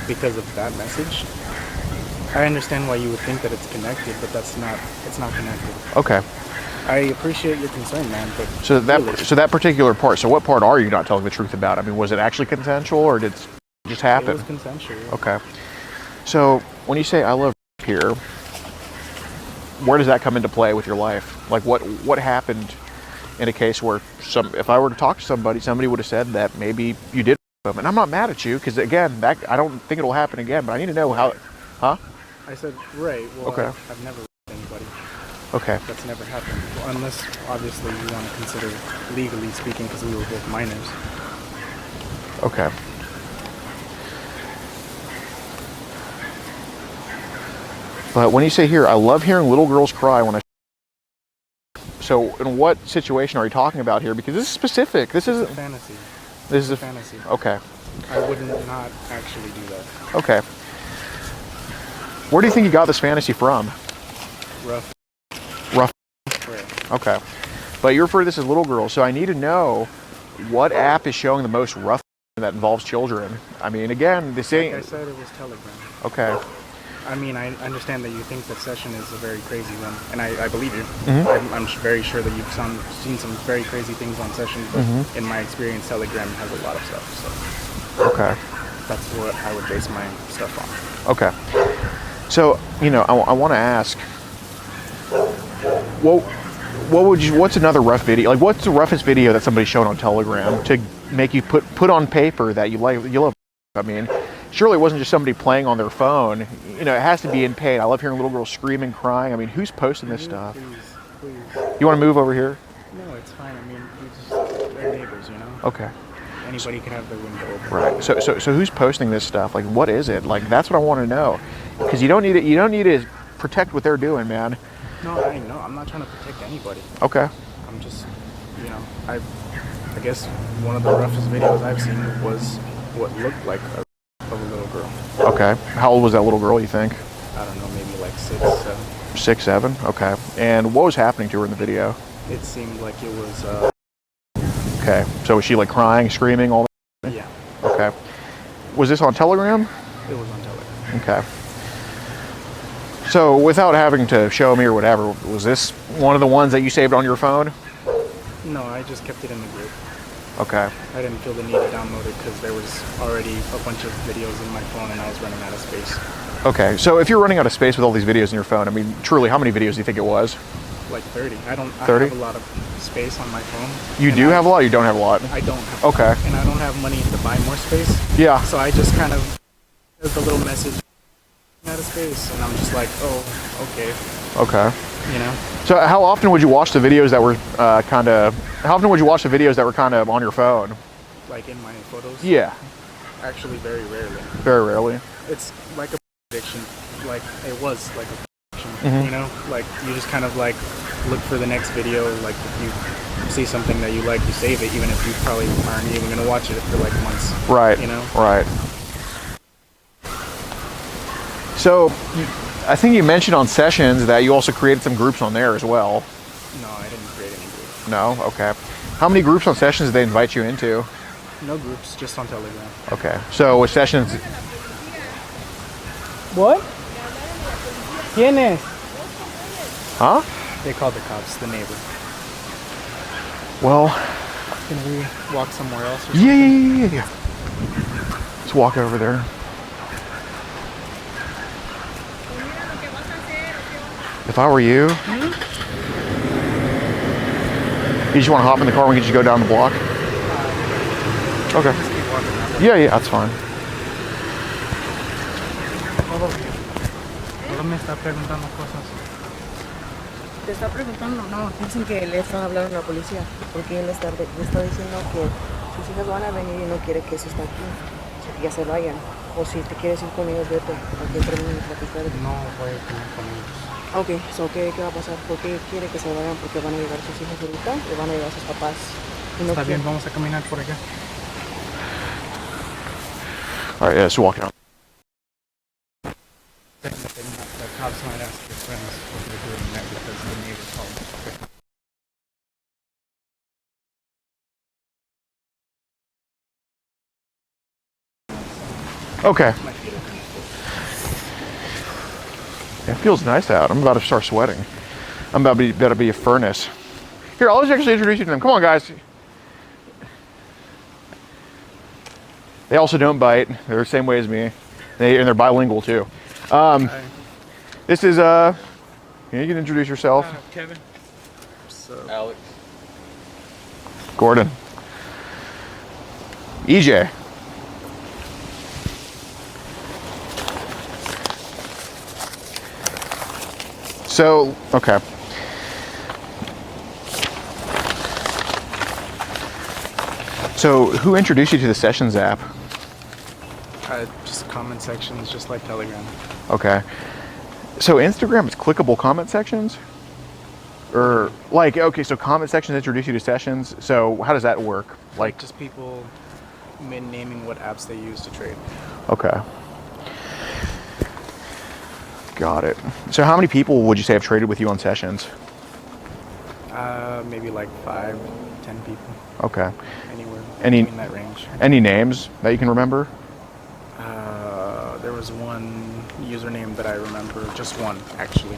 Because of that message? I understand why you would think that it's connected, but it's not connected. Okay. I appreciate your concern, man, but So really, that particular part, so what part are you not telling the truth about? I mean, was it actually consensual or did it just happen? it was consensual. Okay. So when you say I love here, where does that come into play with your life? Like what happened in a case where if I were to talk to somebody would have said that maybe you did them, and I'm not mad at you because again, that I don't think it'll happen again, but I need to know how. Huh? I said, right. Well, Okay. I've never with anybody. Okay. That's never happened. Well, unless, obviously, you want to consider legally speaking because we were both minors. Okay. But when you say here, I love hearing little girls cry when I. So, in what situation are you talking about here? Because this is specific. This It's isn't. a fantasy. This is a fantasy. Okay. I wouldn't not actually do that. Okay. Where do you think you got this fantasy from? Rough. Rough. Right. Okay. But you refer to this as little girls, so I need to know what app is showing the most rough that involves children. I mean, again, this ain't. Like I said, it was Telegram. Okay. I mean, I understand that you think that Session is a very crazy one, and I believe you. Mhm. I'm very sure that you've seen some very crazy things on Session, but in my experience, Telegram has a lot of stuff, so Okay. that's what I would base my stuff on. Okay. So, I want to ask, what's another rough video? Like, what's the roughest video that somebody's shown on Telegram to make you put on paper that you love? I mean, surely it wasn't just somebody playing on their phone. It has to be in pain. I love hearing little girls screaming, crying. I mean, who's posting this stuff? Please. You want to move over here? No, it's fine. I mean, they're neighbors, Okay. Anybody can have their window open. Right. So who's posting this stuff? Like, what is it? Like, that's what I want to know. Because you don't need to protect what they're doing, man. No, I know. I'm not trying to protect anybody. Okay. I'm just, I guess one of the roughest videos I've seen was what looked like of a little girl. Okay. How old was that little girl, you think? I don't know, maybe like 6, 7. 6, 7? Okay. And what was happening to her in the video? It seemed like it was, Okay. So was she like crying, screaming, all that? yeah, Okay. Was this on Telegram? it was on Telegram. Okay. So without having to show me or whatever, was this one of the ones that you saved on your phone? No, I just kept it in the group. Okay. I didn't feel the need to download it because there was already a bunch of videos in my phone and I was running out of space. Okay. So if you're running out of space with all these videos in your phone, I mean, truly, how many videos do you think it was? Like 30. I 30? have a lot of space on my phone. You and do have a lot? Or you don't have a lot? I don't have Okay. and I don't have money to buy more space. Yeah. So I just kind of, there's a little message out of space and I'm just like, oh, okay. Okay. So how often would you watch the videos that were how often would you watch the videos that were kind of on your phone? like in my photos? Yeah. Actually, very rarely. Very rarely. It's like a addiction. Like, it was like a addiction, Like, you just kind of like look for the next video. Like, if you see something that you like, you save it, even if you probably aren't even going to watch it for like months. Right. Right. So, I think you mentioned on Sessions that you also created some groups on there as well. No, I didn't create any groups. No? Okay. How many groups on Sessions did they invite you into? No groups, just on Telegram. Okay. So with Sessions... What? ¿Quién es? Huh? They called the cops, the neighbor. Well... Can we walk somewhere else or Yeah. Let's walk over there. If I were you... You just want to hop in the car and we can just go down the block? Okay. Just keep walking that way. Yeah, that's fine. Solo me está preguntando cosas. Te está preguntando, no, dicen que le están hablando a la policía, porque él le está diciendo que sus hijas van a venir y no quiere que eso esté aquí, o sea, que ya se vayan, o si te quieres ir con ellos, vete, aquí terminen de platicar. No voy a tener con ellos. Ok, so, ¿qué va a pasar? ¿Por qué quiere que se vayan? Porque van a llegar sus hijos ahorita, o van a llegar sus papás. Y no Está bien, quiere- vamos a caminar por acá. All right, yeah, so walking on. The cops might ask your friends what they're doing there because the neighbor called. Okay. It feels nice out. I'm about to start sweating. I'm about to be a furnace. Here, I'll just actually introduce you to them. Come on, guys. They also don't bite. They're the same way as me. And they're bilingual too. This is you can introduce yourself. Kevin. So Alex. Gordon. EJ. So, okay. So, who introduced you to the Sessions app? just comment sections, just like Telegram. Okay. So, Instagram is clickable comment sections? Or, like, okay, so comment sections introduce you to Sessions. So, how does that work? Like just people naming what apps they use to trade. Okay. Got it. So how many people would you say have traded with you on Sessions? Maybe like 5, 10 people. Okay. Anywhere Any- in that range. Any names that you can remember? There was one username that I remember, just one actually.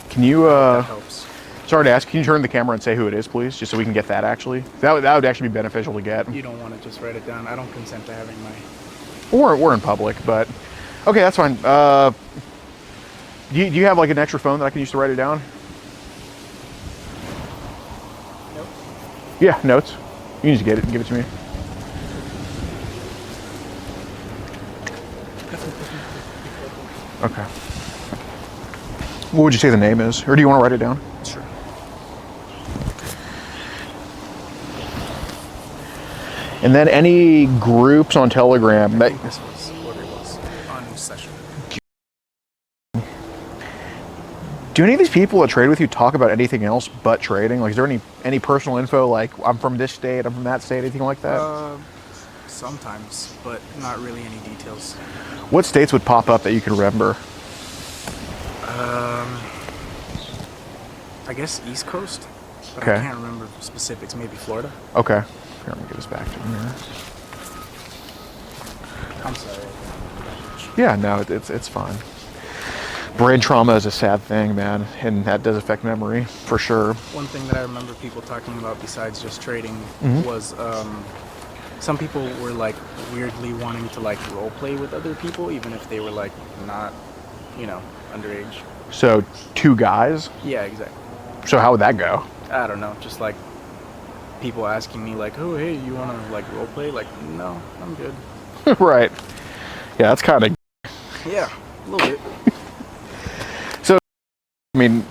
Can you, that helps. sorry to ask, can you turn the camera and say who it is, please? Just so we can get that actually. That would actually be beneficial to get. You don't want to just write it down. I don't consent to having my... We're in public, but okay, that's fine. Do you have like an extra phone that I can use to write it down? Nope. Yeah, notes. You can just get it and give it to me. Okay. What would you say the name is? Or do you want to write it down? Sure. And then any groups on Telegram that... This was what it was on Session. Do any of these people that trade with you talk about anything else but trading? Like, is there any personal info, like, I'm from this state, I'm from that state, anything like that? Sometimes, but not really any details. What states would pop up that you could remember? I guess East Coast, but Okay. I can't remember specifics. Maybe Florida. Okay. Here, let me get this back to here. I'm sorry. Yeah, no, it's fine. Brain trauma is a sad thing, man, and that does affect memory, for sure. One thing that I remember people talking about besides just trading was some people were like weirdly wanting to like role play with other people, even if they were like not, underage. So, 2 guys? Yeah, exactly. So how would that go? I don't know, just like people asking me like, oh, hey, you want to like role play? Like, no, I'm good. Right. Yeah, that's kind of... Yeah, a little bit. So, I mean,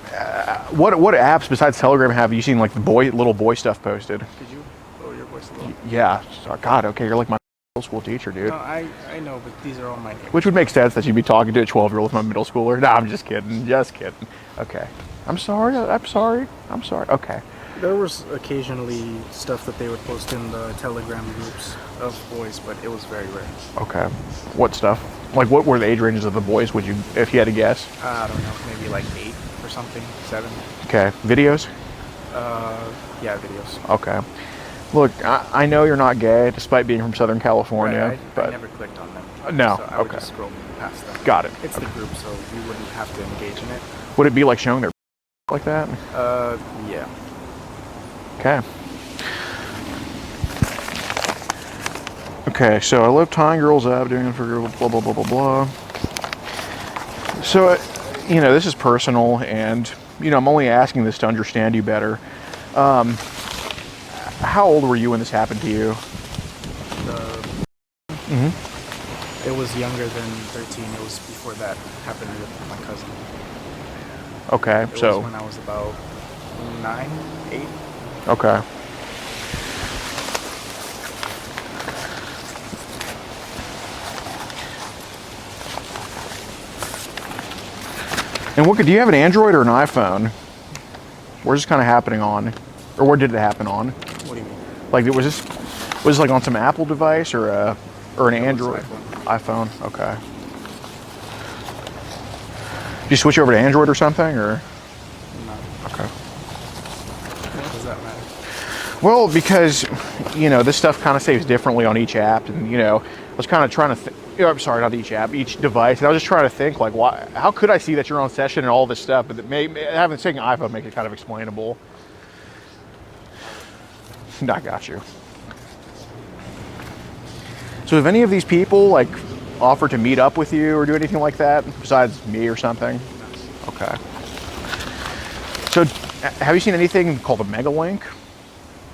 what apps besides Telegram have you seen, like, the little boy stuff posted? Could you lower your voice a little? Yeah. So, God, okay, you're like my middle school teacher, dude. No, I know, but these are all my neighbors. Which would make sense that you'd be talking to a 12-year-old with my middle schooler. No, I'm just kidding. Just kidding. Okay. I'm sorry. Okay. There was occasionally stuff that they would post in the Telegram groups of boys, but it was very rare. Okay. What stuff? Like, what were the age ranges of the boys, would you, if you had to guess? I don't know, maybe like 8 or something, 7. Okay. Videos? Yeah, videos. Okay. Look, I know you're not gay, despite being from Southern California, Right, but... I never clicked on them. No, So I would okay. just scroll past them. Got it. It's the group, so you wouldn't have to engage in it. Would it be like showing their like that? Yeah. Okay. Okay, so I love tying girls up, doing it for blah, blah, blah, blah, blah. So, this is personal, and, I'm only asking this to understand you better. How old were you when this happened to you? It was younger than 13. It was before that happened with my cousin. Okay, It so... was when I was about 9, 8. Okay. And do you have an Android or an iPhone? Where's this kind of happening on? Or where did it happen on? What do you mean? Like, was this like on some Apple device or an Android? iPhone. iPhone. Okay. Did you switch over to Android or something, or? No. Okay. What does that matter? Well, because, you know, this stuff kind of saves differently on each app, and, you know, I was kind of trying to I'm sorry, not each app, each device, and I was just trying to think, like, why? How could I see that you're on session and all this stuff? But having taken an iPhone make it kind of explainable. I got you. So have any of these people, like, offered to meet up with you or do anything like that, besides me or something? Okay. So have you seen anything called a mega link?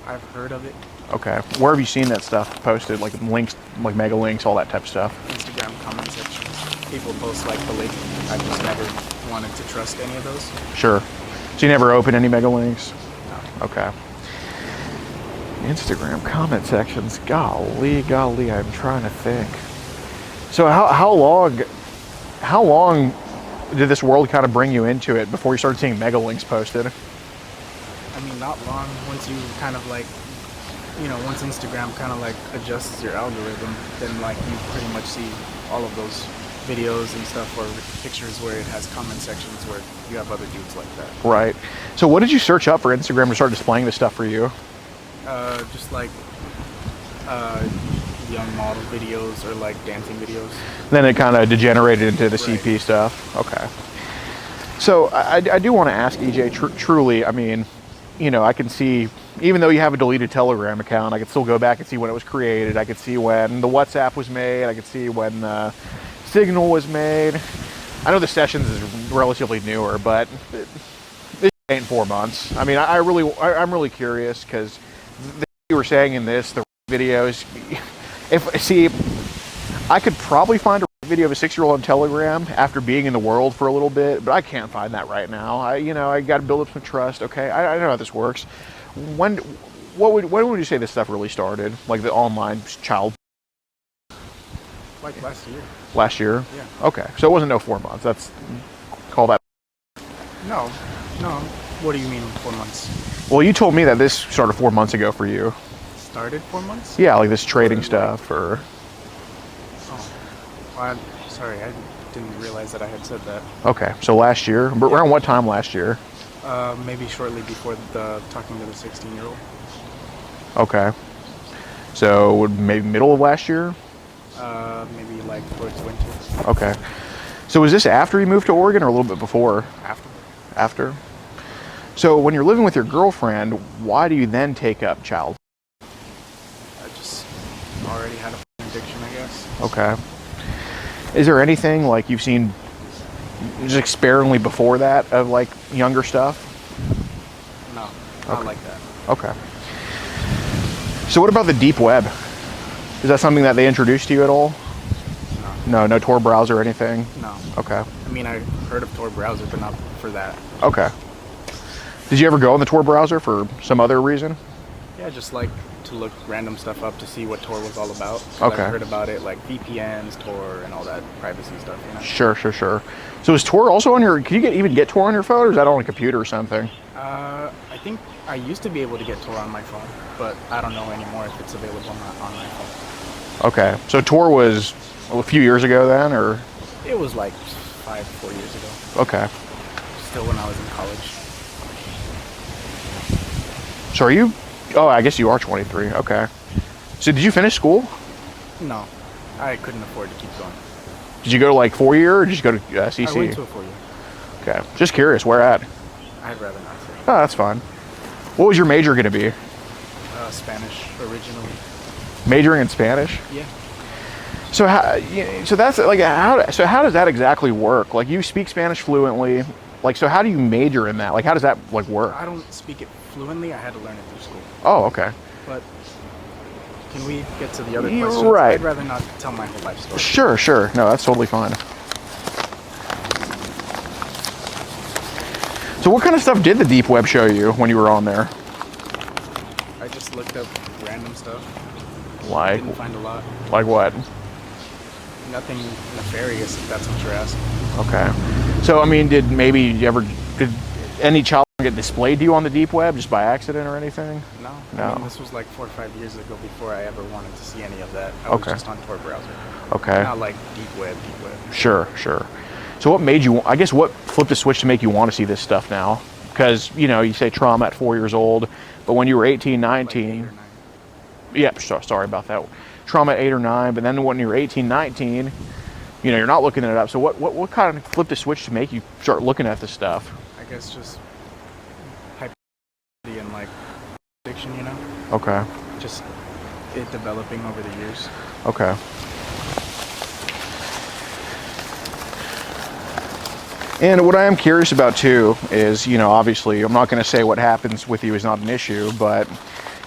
I've heard of it. Okay. Where have you seen that stuff posted? Like links, like mega links, all that type of stuff? Instagram comment sections. People post like the link. I just never wanted to trust any of those. Sure. So you never open any mega links? No. Okay. Instagram comment sections. Golly, I'm trying to think. So how long did this world kind of bring you into it before you started seeing mega links posted? I mean, not long. Once you kind of like, you know, once Instagram kind of like adjusts your algorithm, then like you pretty much see all of those videos and stuff or pictures where it has comment sections where you have other dudes like that. Right. So what did you search up for Instagram to start displaying this stuff for you? Just like young model videos or like dancing videos. Then it kind of degenerated into the Right. CP stuff. Okay. So I do want to ask EJ, truly, I mean, you know, I can see, even though you have a deleted Telegram account, I can still go back and see when it was created. I could see when the WhatsApp was made. I could see when the Signal was made. I know the Sessions is relatively newer, but this ain't 4 months. I mean, I'm really curious because you were saying in this, the videos, I could probably find a video of a 6-year-old on Telegram after being in the world for a little bit, but I can't find that right now. I got to build up some trust. Okay, I know how this works. When would you say this stuff really started? Like the online child? Like last year. Last year? Yeah. Okay, so it wasn't no 4 months. That's call that. No. What do you mean 4 months? Well, you told me that this started 4 months ago for you. Started 4 months? Yeah, like this trading stuff or. Oh, sorry, I didn't realize that I had said that. Okay, so last year, but around what time last year? Maybe shortly before talking to the 16-year-old. Okay, so maybe middle of last year. Maybe like towards winter. Okay, so was this after you moved to Oregon or a little bit before? After. After. So when you're living with your girlfriend, why do you then take up child? I just already had a addiction, I guess. Okay. Is there anything like you've seen just sparingly before that of like younger stuff? No, Okay. not like that. Okay. So what about the deep web? Is that something that they introduced to you at all? No Tor browser or anything? No. Okay. I mean, I heard of Tor browser, but not for that. Okay. Did you ever go on the Tor browser for some other reason? Yeah, just like to look random stuff up to see what Tor was all about. 'Cause Okay. I've heard about it, like VPNs, Tor, and all that privacy stuff, you know? Sure. So is Tor also on your, can you even get Tor on your phone or is that on a computer or something? I think I used to be able to get Tor on my phone, but I don't know anymore if it's available on my phone. Okay. So Tor was a few years ago then or? It was like 4 years ago. Okay. Still when I was in college. So are you, oh, I guess you are 23. Okay. So did you finish school? No, I couldn't afford to keep going. Did you go to like 4-year or did you go to CC? I went to a 4-year. Okay. Just curious, where at? I'd rather not say. Oh, that's fine. What was your major going to be? Spanish originally. Majoring in Spanish? Yeah. So so that's like how does that exactly work? Like you speak Spanish fluently, like so how do you major in that? Like how does that like work? I don't speak it fluently. I had to learn it through school. Oh, okay. But can we get to the other You're questions? right. I'd rather not tell my whole life story. Sure. No, that's totally fine. So what kind of stuff did the deep web show you when you were on there? I just looked up random stuff. Like Didn't find a lot. like what? Nothing nefarious, if that's what you're asking. Okay. So I mean, did any child get displayed to you on the deep web just by accident or anything? No. No. I mean, this was like 4 or 5 years ago before I ever wanted to see any of that. I was just on Tor browser. Okay. Not like deep web. Sure. So what made you, I guess what flipped the switch to make you want to see this stuff now? Because, you know, you say trauma at 4 years old, but when you were 18, 19, like 8 or 9. yeah, sorry about that. Trauma at 8 or 9, but then when you were 18, 19, you know, you're not looking it up. So what kind of flipped the switch to make you start looking at this stuff? I guess just hyperactivity and like addiction, you know? Okay. Just it developing over the years. Okay. And what I am curious about too is, you know, obviously I'm not going to say what happens with you is not an issue, but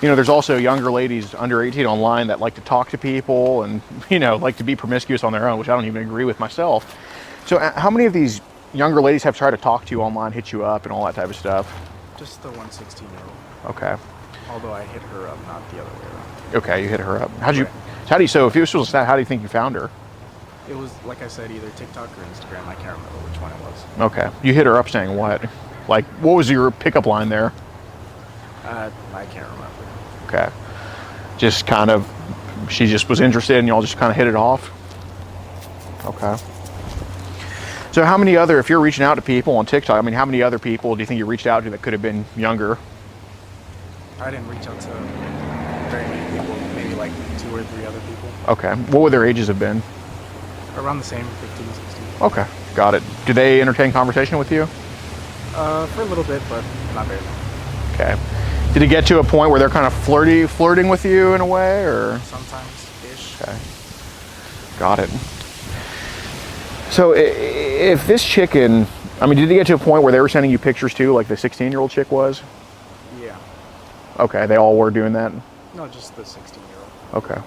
you know, there's also younger ladies under 18 online that like to talk to people and, you know, like to be promiscuous on their own, which I don't even agree with myself. So how many of these younger ladies have tried to talk to you online, hit you up and all that type of stuff? Just the 116-year-old. Okay. Although I hit her up, not the other way around. Okay, you hit her up. So if this was that, how do you think you found her? It was, like I said, either TikTok or Instagram. I can't remember which one it was. Okay. You hit her up saying what? Like, what was your pickup line there? I can't remember. Okay. Just kind of, she just was interested and y'all just kind of hit it off? Okay. So how many other, if you're reaching out to people on TikTok, I mean, how many other people do you think you reached out to that could have been younger? I didn't reach out to very many people, maybe like 2 or 3 other people. Okay. What would their ages have been? Around the same, 15, 16. Okay. Got it. Do they entertain conversation with you? For a little bit, but not very long. Okay. Did it get to a point where they're kind of flirting with you in a way, or? Sometimes-ish. Okay. Got it. So if this chicken, I mean, did it get to a point where they were sending you pictures too, like the 16-year-old chick was? Yeah. Okay, they all were doing that? No, just the 16-year-old. Okay.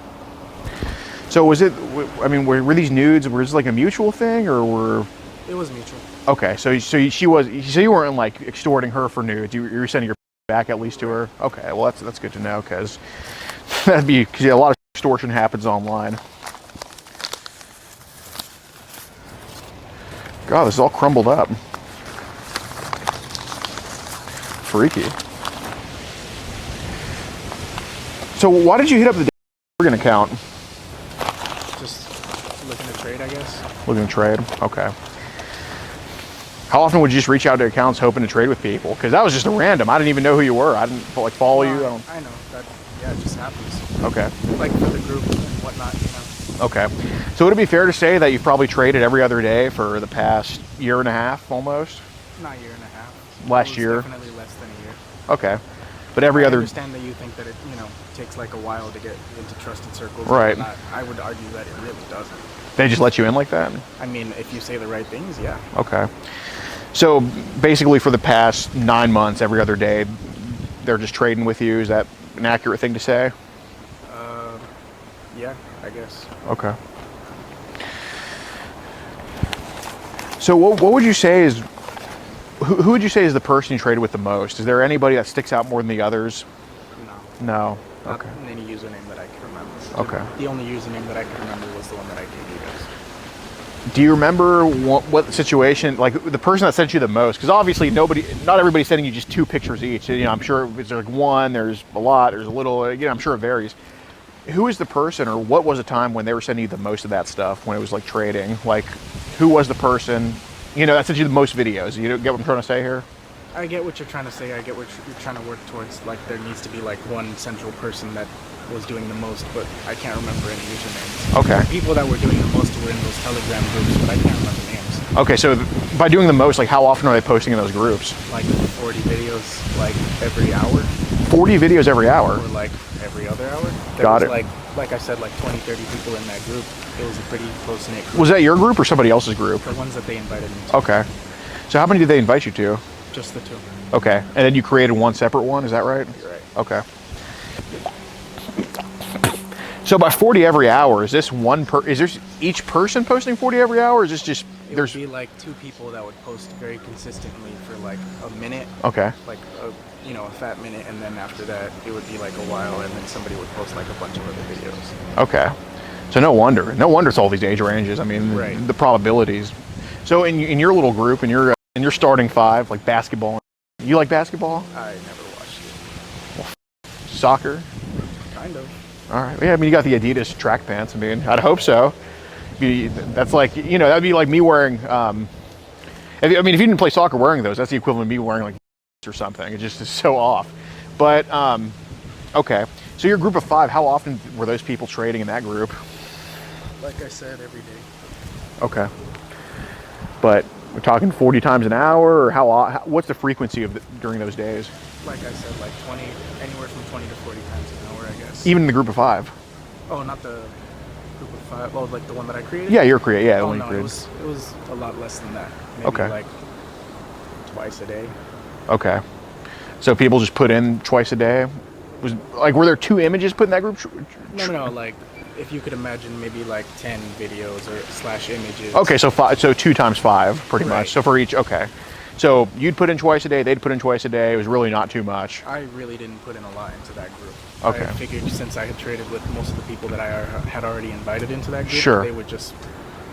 So was it, I mean, were these nudes, was this like a mutual thing, or were? It was mutual. Okay, so you weren't like extorting her for nudes, you were sending your back at least to her? Okay, well that's good to know, because because a lot of extortion happens online. God, this is all crumbled up. Freaky. So why did you hit up the Morgan account? Just looking to trade, I guess. Looking to trade? Okay. How often would you just reach out to accounts hoping to trade with people? Because that was just a random. I didn't even know who you were. I didn't like follow you. I know that. Yeah, it just happens. Okay. Like for the group and whatnot, you know. Okay. So would it be fair to say that you've probably traded every other day for the past year and a half, almost? Not a year and a half. Last year. Definitely less than a year. Okay. But every other. I understand that you think that it, you know, takes like a while to get into trusted circles. Right. I would argue that it really doesn't. They just let you in like that? I mean, if you say the right things, yeah. Okay. So basically for the past 9 months, every other day, they're just trading with you. Is that an accurate thing to say? Yeah, I guess. Okay. So what would you say is, who would you say is the person you traded with the most? Is there anybody that sticks out more than the others? No. No. Not Okay. any username that I can remember. Okay. The only username that I can remember was the one that I gave you guys. Do you remember what situation, like the person that sent you the most? Because obviously not everybody's sending you just 2 pictures each. You know, I'm sure there's like one, there's a lot, there's a little. You know, I'm sure it varies. Who is the person, or what was a time when they were sending you the most of that stuff when it was like trading? Like, who was the person, you know, that sent you the most videos? You get what I'm trying to say here? I get what you're trying to say. I get what you're trying to work towards. Like, there needs to be like one central person that was doing the most, but I can't remember any usernames. Okay. The people that were doing the most were in those Telegram groups, but I can't remember names. Okay, so by doing the most, like how often are they posting in those groups? Like 40 videos, like every hour. 40 videos every hour? Or like every other hour. Got it. Like I said, like 20, 30 people in that group. It was a pretty close-knit group. Was that your group or somebody else's group? The ones that they invited me to. Okay. So how many did they invite you to? Just the 2. Okay. And then you created one separate one, is that right? You're right. Okay. So by 40 every hour, is this is there each person posting 40 every hour, or is this just It would be like 2 people that would post very consistently for like a minute. Okay. Like a fat minute, and then after that it would be like a while, and then somebody would post like a bunch of other videos. Okay. So no wonder it's all these age ranges. I mean, Right. the probabilities. So in your little group, in your starting 5, like basketball, You like basketball? I never watched it. Soccer? Kind of. All right. Yeah, I mean, you got the Adidas track pants. I mean, I'd hope so. That's like, you know, that'd be like me wearing, if you didn't play soccer wearing those, that's the equivalent of me wearing like or something. It just is so off. But, okay. So your group of 5, how often were those people trading in that group? Like I said, every day. Okay. But we're talking 40 times an hour, or what's the frequency of during those days? Like I said, like 20, anywhere from 20 to 40 times an hour, I guess. Even in the group of 5? Oh, not the group of 5. Oh, like the one that I created? Yeah, you're creating. Yeah, the oh, one you no, created. it was a lot less than that. Maybe Okay. like twice a day. Okay. So people just put in twice a day? Were there 2 images put in that group? No, like if you could imagine maybe like 10 videos or / images. Okay, so 2 times 5, pretty Right. much. So for each, okay. So you'd put in twice a day, they'd put in twice a day. It was really not too much. I really didn't put in a lot into that group. Okay. I figured since I had traded with most of the people that I had already invited into that group, Sure. they would just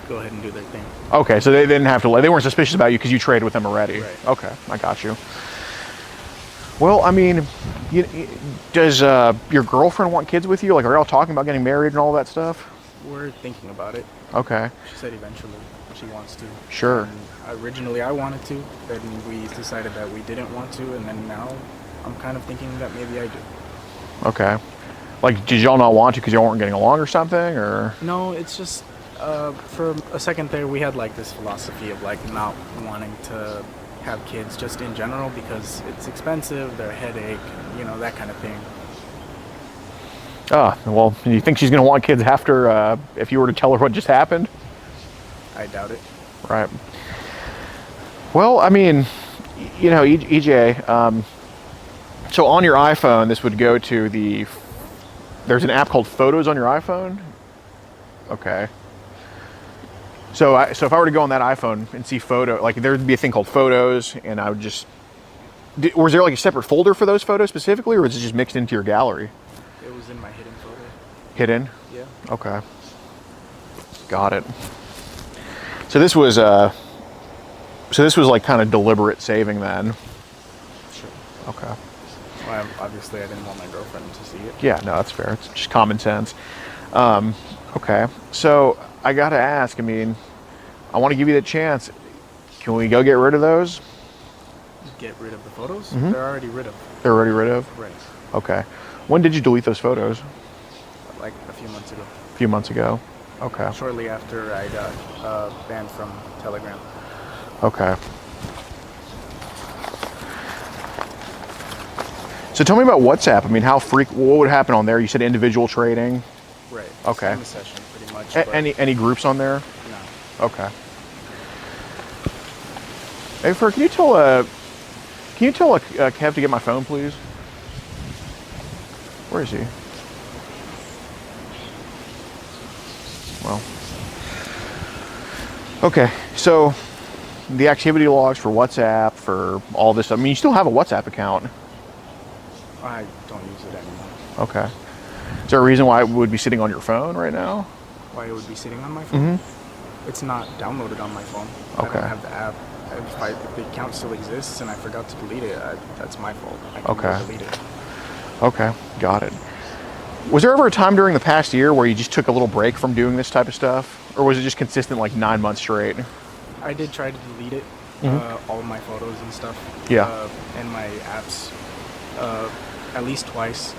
go ahead and do their thing. Okay, so they didn't have to, they weren't suspicious about you because you traded with them already. Right. Okay, I got you. Well, I mean, does your girlfriend want kids with you? Like, are y'all talking about getting married and all that stuff? We're thinking about it. Okay. She said eventually she wants to. Sure. And originally I wanted to, then we decided that we didn't want to, and then now I'm kind of thinking that maybe I do. Okay. Like, did y'all not want to because y'all weren't getting along or something, or? No, it's just for a second there we had like this philosophy of like not wanting to have kids just in general because it's expensive, they're a headache, you know, that kind of thing. Oh, well, you think she's going to want kids after, if you were to tell her what just happened? I doubt it. Right. Well, I mean, you know, EJ, so on your iPhone, this would go to there's an app called Photos on your iPhone? Okay. So if I were to go on that iPhone and see photo, like there'd be a thing called Photos, and I would just, was there like a separate folder for those photos specifically, or was it just mixed into your gallery? It was in my hidden photo. Hidden? Yeah. Okay. Got it. So this was like kind of deliberate saving then. Sure. Okay. Well, obviously I didn't want my girlfriend to see it. Yeah, no, that's fair. It's just common sense. Okay. So I gotta ask, I mean, I want to give you the chance. Can we go get rid of those? Get rid of the photos? Mm-hmm. They're already rid of. They're already rid of? Right. Okay. When did you delete those photos? Like a few months ago. A few months ago. Okay. Shortly after I got banned from Telegram. Okay. So tell me about WhatsApp. I mean, what would happen on there? You said individual trading. Right. Okay. Same session, pretty much. but Any groups on there? No. Okay. Hey, Fer, can you tell Kev to get my phone, please? Where is he? Well. Okay, so the activity logs for WhatsApp, for all this. I mean, you still have a WhatsApp account. I don't use it anymore. Okay. Is there a reason why it would be sitting on your phone right now? Why it would be sitting on my phone? Mm-hmm. It's not downloaded on my phone. Okay. I don't have the app. If the account still exists and I forgot to delete it, that's my fault. I can Okay. delete it. Okay, got it. Was there ever a time during the past year where you just took a little break from doing this type of stuff? Or was it just consistent like 9 months straight? I did try to delete it, all of my photos and stuff. Yeah. And my apps, at least twice,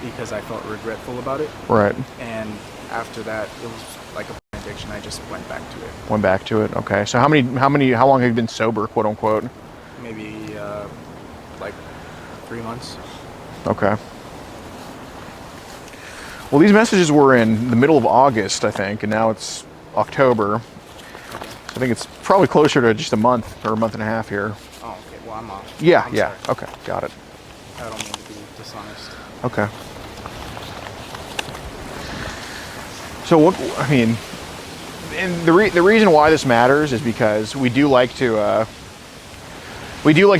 because I felt regretful about it. Right. And after that, it was like a addiction. I just went back to it. Went back to it. Okay. So how long have you been sober, quote unquote? Maybe like 3 months. Okay. Well, these messages were in the middle of August, I think, and now it's October. I think it's probably closer to just a month or a month and a half here. Oh, okay. Well, I'm off. Yeah, I'm yeah. sorry. Okay, got it. I don't mean to be dishonest. Okay. So what, I mean, and the reason why this matters is because we do like to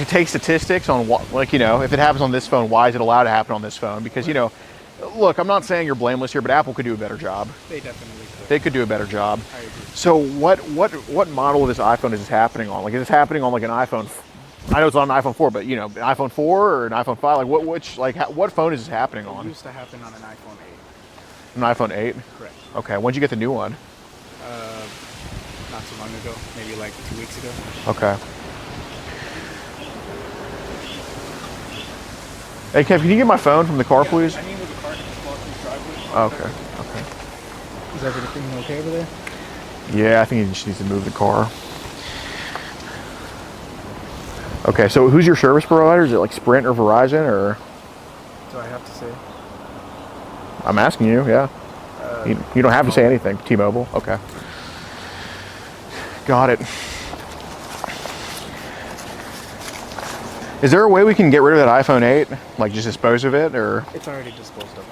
take statistics on what, like, you know, if it happens on this phone, why is it allowed to happen on this phone? Because, you know, look, I'm not saying you're blameless here, but Apple could do a better job. They definitely could. They could do a better job. I agree. So what model of this iPhone is this happening on? Like, is this happening on like an iPhone I know it's on an iPhone 4, but you know, an iPhone 4 or an iPhone 5, what phone is this happening It on? used to happen on an iPhone 8. An iPhone 8? Correct. Okay, when'd you get the new one? Not too long ago, maybe like 2 weeks ago. Okay. Hey Kev, can you get my phone from the car, please? I need the car to walk through the driveway. Okay, okay. Is everything okay over there? Yeah, I think he just needs to move the car. Okay, so who's your service provider? Is it like Sprint or Verizon or? Do I have to say? I'm asking you, yeah. You don't have to say anything. T-Mobile, okay. Got it. Is there a way we can get rid of that iPhone 8? Like just dispose of it, or? It's already disposed of.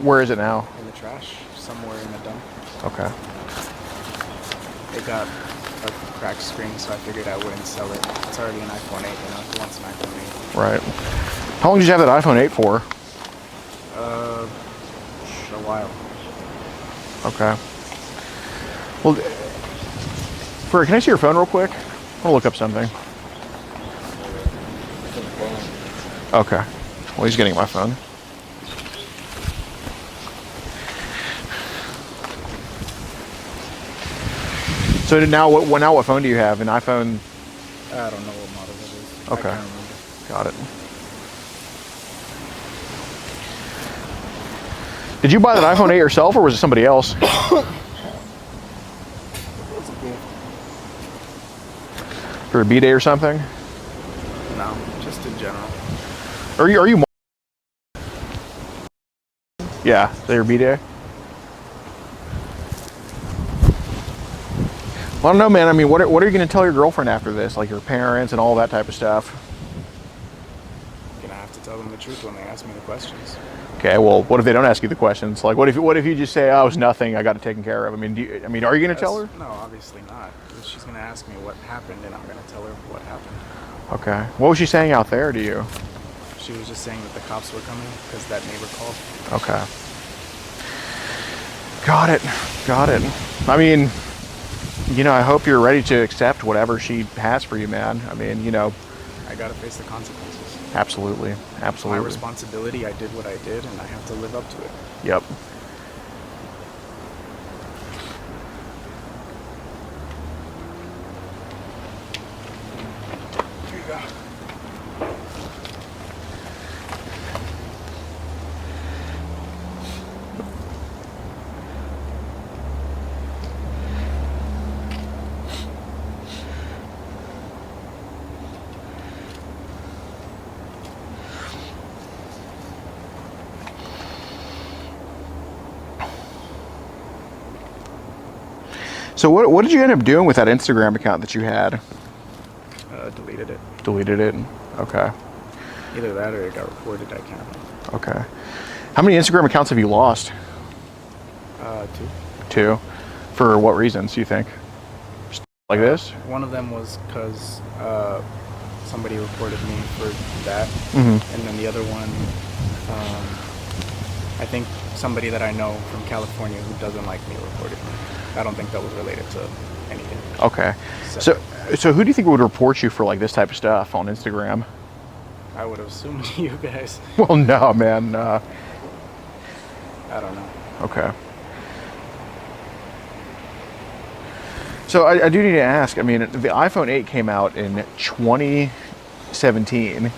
Where is it now? In the trash, somewhere in the dump. Okay. It got a cracked screen, so I figured I wouldn't sell it. It's already an iPhone 8, you know, who wants an iPhone 8? Right. How long did you have that iPhone 8 for? A while. Okay. Well, can I see your phone real quick? I want to look up something. Okay. Well, he's getting my phone. So now, what phone do you have? An iPhone? I don't know what model it is. Okay. I can't remember. Got it. Did you buy that iPhone 8 yourself, or was it somebody else? It was a gift. For a B-Day or something? No, just in general. Are you? Yeah, their B-Day. Well, I don't know, man. I mean, what are you going to tell your girlfriend after this? Like your parents and all that type of stuff? I'm gonna have to tell them the truth when they ask me the questions. Okay, well, what if they don't ask you the questions? Like, what if you just say, "Oh, it was nothing. I got it taken care of." I mean, are you going to tell her? No, obviously not. She's gonna ask me what happened, and I'm gonna tell her what happened. Okay. What was she saying out there to you? She was just saying that the cops were coming because that neighbor called. Okay. Got it. Got it. I mean, you know, I hope you're ready to accept whatever she has for you, man. I mean, you know. I gotta face the consequences. Absolutely. Absolutely. My responsibility. I did what I did, and I have to live up to it. Yep. Here you go. So what did you end up doing with that Instagram account that you had? Deleted it. Deleted it? Okay. Either that or it got reported. I can't remember. Okay. How many Instagram accounts have you lost? 2. 2. For what reasons, do you think? Just like this? One of them was because somebody reported me for that, Mm-hmm. and then the other one, I think somebody that I know from California who doesn't like me reported me. I don't think that was related to anything. Okay. So who do you think would report you for like this type of stuff on Instagram? I would have assumed you guys. Well, no, man. I don't know. Okay. So I do need to ask, I mean, the iPhone 8 came out in 2017. Okay.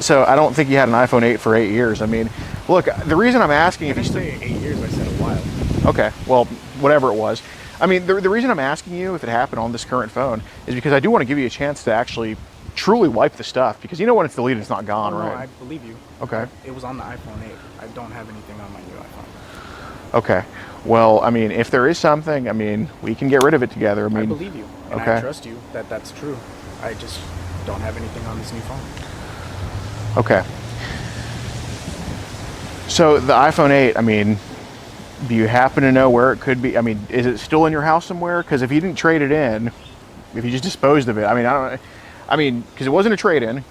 So I don't think you had an iPhone 8 for 8 years. I mean, look, the reason I'm asking I if you didn't say 8 years, I said a while. Okay, well, whatever it was. I mean, the reason I'm asking you if it happened on this current phone is because I do want to give you a chance to actually truly wipe the stuff, because you know when it's deleted, it's not gone, No, right? I believe you. Okay. It was on the iPhone 8. I don't have anything on my new iPhone. Okay. Well, I mean, if there is something, I mean, we can get rid of it together. I mean, I believe you, and okay. I trust you that that's true. I just don't have anything on this new phone. Okay. So the iPhone 8, I mean, do you happen to know where it could be? I mean, is it still in your house somewhere? Because if you didn't trade it in, if you just disposed of it, I mean, because it wasn't a trade-in,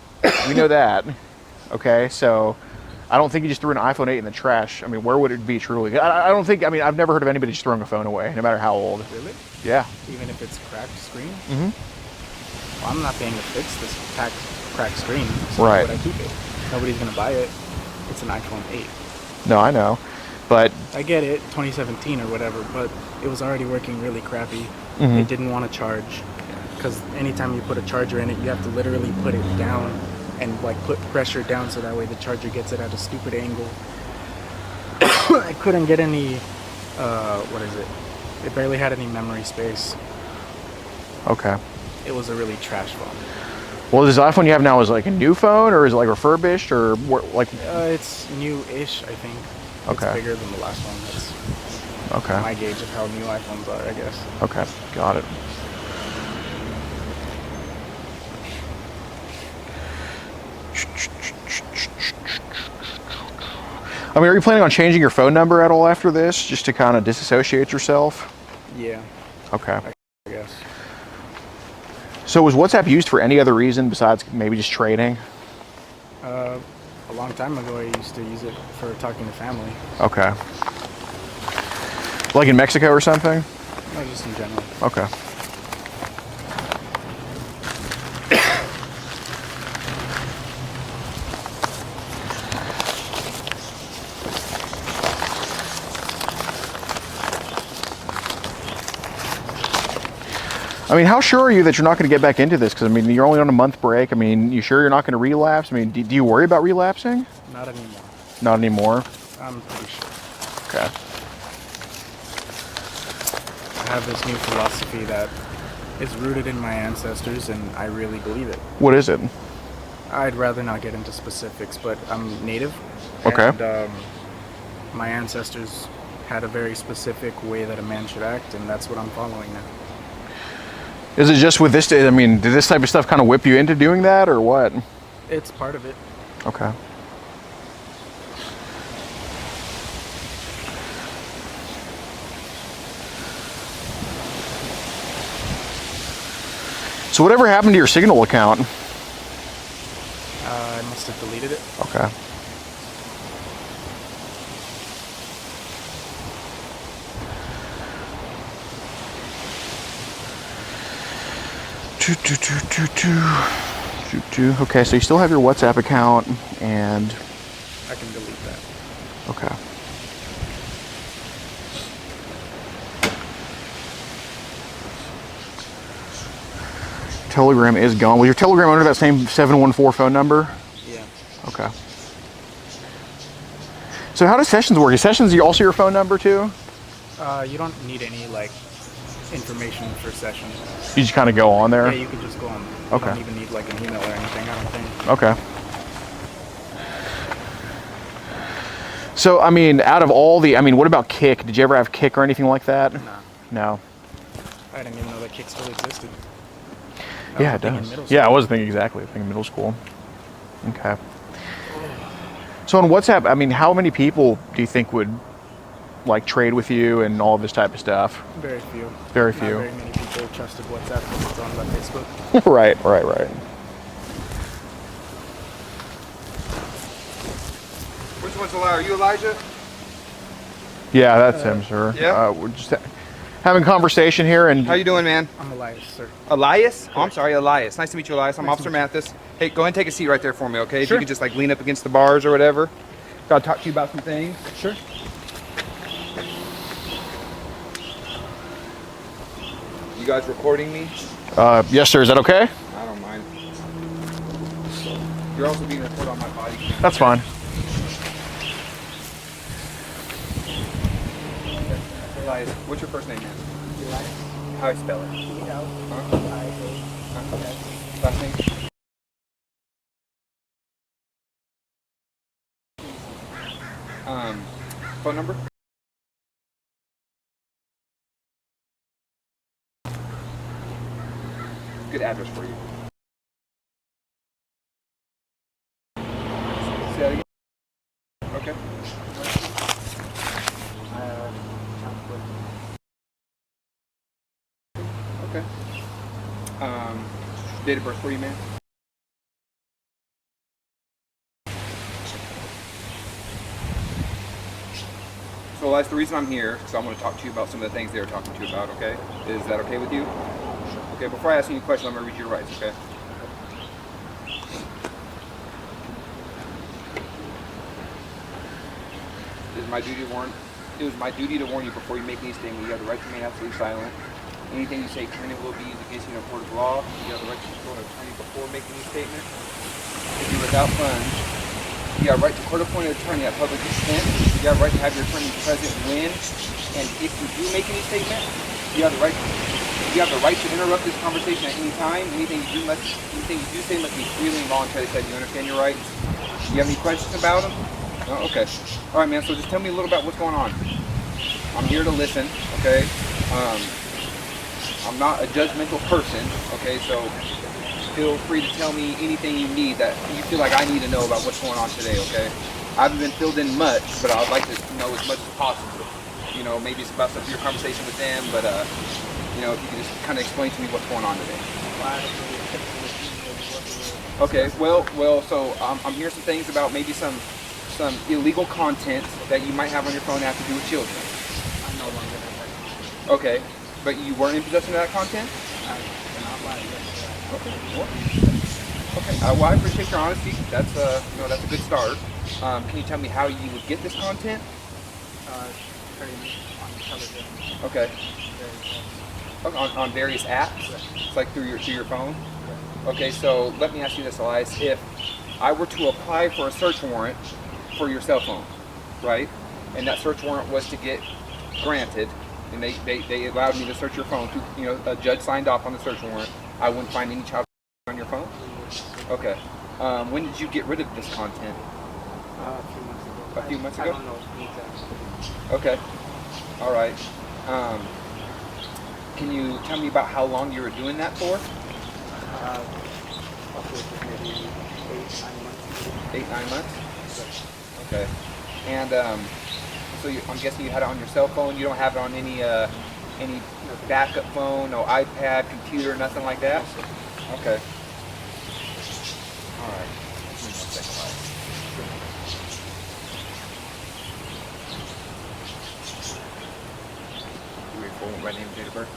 we know that. Okay, so I don't think you just threw an iPhone 8 in the trash. I mean, where would it be truly? I don't think, I mean, I've never heard of anybody just throwing a phone away, no matter how old. Really? Yeah. Even if it's cracked screen? Mm-hmm. well, I'm not paying to fix this cracked screen, so why would I keep it? Nobody's gonna buy it. It's an iPhone 8. No, I know, but I get it, 2017 or whatever, but it was already working really crappy. Mhm. It didn't want to charge, because anytime you put a charger in it, you have to literally put it down and like put pressure down so that way the charger gets it at a stupid angle. I couldn't get any, what is it? It barely had any memory space. okay. It was a really trash phone. Well, this iPhone you have now is like a new phone, or is it like refurbished, or like? It's new-ish, I think. Okay. It's bigger than the last one. That's Okay. my gauge of how new iPhones are, I guess. Okay, got it. I mean, are you planning on changing your phone number at all after this, just to kind of disassociate yourself? Yeah, Okay. I guess. So was WhatsApp used for any other reason besides maybe just trading? A long time ago, I used to use it for talking to family. Okay. Like in Mexico or something? No, just in general. Okay. I mean, how sure are you that you're not going to get back into this? Because, I mean, you're only on a month break. I mean, you sure you're not going to relapse? I mean, do you worry about relapsing? Not anymore. Not anymore? I'm pretty sure. Okay. I have this new philosophy that is rooted in my ancestors, and I really believe it. What is it? I'd rather not get into specifics, but I'm native. Okay. And my ancestors had a very specific way that a man should act, and that's what I'm following now. Is it just with this, I mean, did this type of stuff kind of whip you into doing that, or what? It's part of it. Okay. So whatever happened to your Signal account? I must have deleted it. Okay. Okay, so you still have your WhatsApp account, and I can delete that. okay. Telegram is gone. Was your Telegram under that same 714 phone number? Yeah. Okay. So how does Sessions work? Is Sessions also your phone number too? You don't need any like information for session. You just kind of go on there? Yeah, you can just go on. You Okay. don't even need like an email or anything, I don't think. Okay. So, I mean, out of all the, I mean, what about Kik? Did you ever have Kik or anything like that? Nah. No. I didn't even know that Kik still existed. Yeah, it does. Yeah, I was thinking exactly. I was thinking middle school. Okay. So on WhatsApp, I mean, how many people do you think would like trade with you and all this type of stuff? Very few. Very Not few. very many people trusted WhatsApp because it's owned by Facebook. Right. Which one's Elijah? Are you Elijah? Yeah, that's him, sir. yeah? We're just having conversation here, and How you doing, man? I'm Elias, sir. Elias? Oh, I'm sorry, Elias. Nice to meet you, Elias. I'm Officer Mathis. Hey, go ahead and take a seat right there for me, okay? If you could just like lean up against the bars or whatever. Gotta talk to you about some things. Sure. You guys recording me? yes, sir. Is that okay? I don't mind. You're also being recorded on my body cam. That's fine. Elias, what's your first name, man? Elias. How I spell it? Last name? Phone number? Good address for you. Say that again. Okay. Okay. Date of birth for you, man? So, Elias, the reason I'm here is because I want to talk to you about some of the things they were talking to you about, okay? Is that okay with you? Okay, before I ask you any questions, I'm gonna read your rights, okay? It was my duty to warn you before you make any statement. You have the right to remain absolutely silent. Anything you say can and will be used against you in a court of law. You have the right to consult an attorney before making any statement. If you're without funds, you have the right to court-appointed attorney at public expense. You have the right to have your attorney present when and if you do make any statement. You have the right to interrupt this conversation at any time. Anything you do say must be freely and voluntarily said. Do you understand your rights? Do you have any questions about them? Oh, okay. All right, man. So just tell me a little about what's going on. I'm here to listen. Okay. I'm not a judgmental person. Okay. So feel free to tell me anything you need that you feel like I need to know about what's going on today. Okay. I haven't been filled in much, but I'd like to know as much as possible. You know, maybe it's about your conversation with them, but you know, if you could just kind of explain to me what's going on today. Okay. Well. So I'm hearing some things about maybe some illegal content that you might have on your phone that have to do with children. I'm no longer that. Okay, but you weren't in possession of that content? Okay. Well, I appreciate your honesty. That's that's a good start. Can you tell me how you would get this content? On television. Okay. On various apps? It's like through your phone? Okay, so let me ask you this, Elias. If I were to apply for a search warrant for your cell phone, right? And that search warrant was to get granted, and they allowed me to search your phone. A judge signed off on the search warrant. I wouldn't find any child on your phone? Okay. When did you get rid of this content? A few months ago. A few months ago? I don't know exactly. Okay. All right. Can you tell me about how long you were doing that for? Maybe 8-9 months. 8-9 months? Okay. And so I'm guessing you had it on your cell phone. You don't have it on any backup phone, no iPad, computer, nothing like that? Okay. All right. Give me 1 second. Do we full right name, date of birth?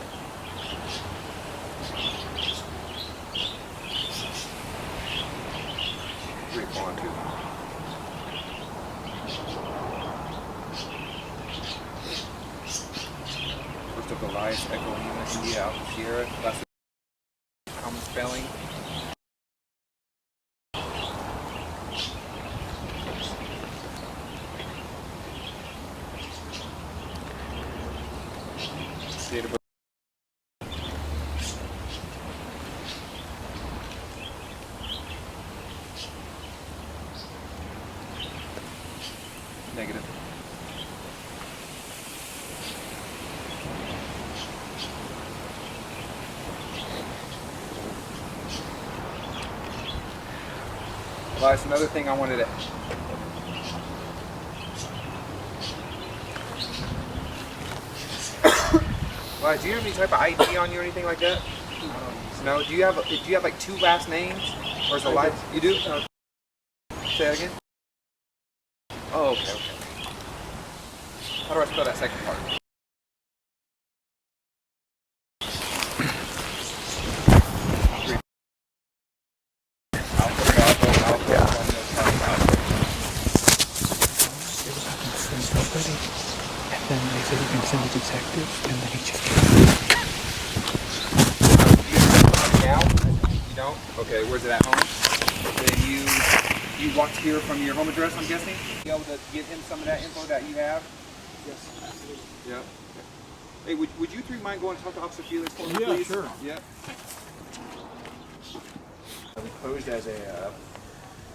First of Elias, Echo, Lima, India, Alpha, Sierra. Last common spelling. Date of birth. Negative. Well, that's another thing I wanted to. Well, do you have any type of ID on you or anything like that? No. Do you have like 2 last names, or is it like you do? Say that again. Oh, okay. How do I spell that second part? And then they said you can send the detective, and then he just came. Now? You don't? Okay, where's it at home? Then you walked here from your home address, I'm guessing? You able to give him some of that info that you have? Yes, absolutely. Yeah. Hey, would you 3 mind going to talk to Officer Felix for me, please? Yeah, sure. Yeah. We posed as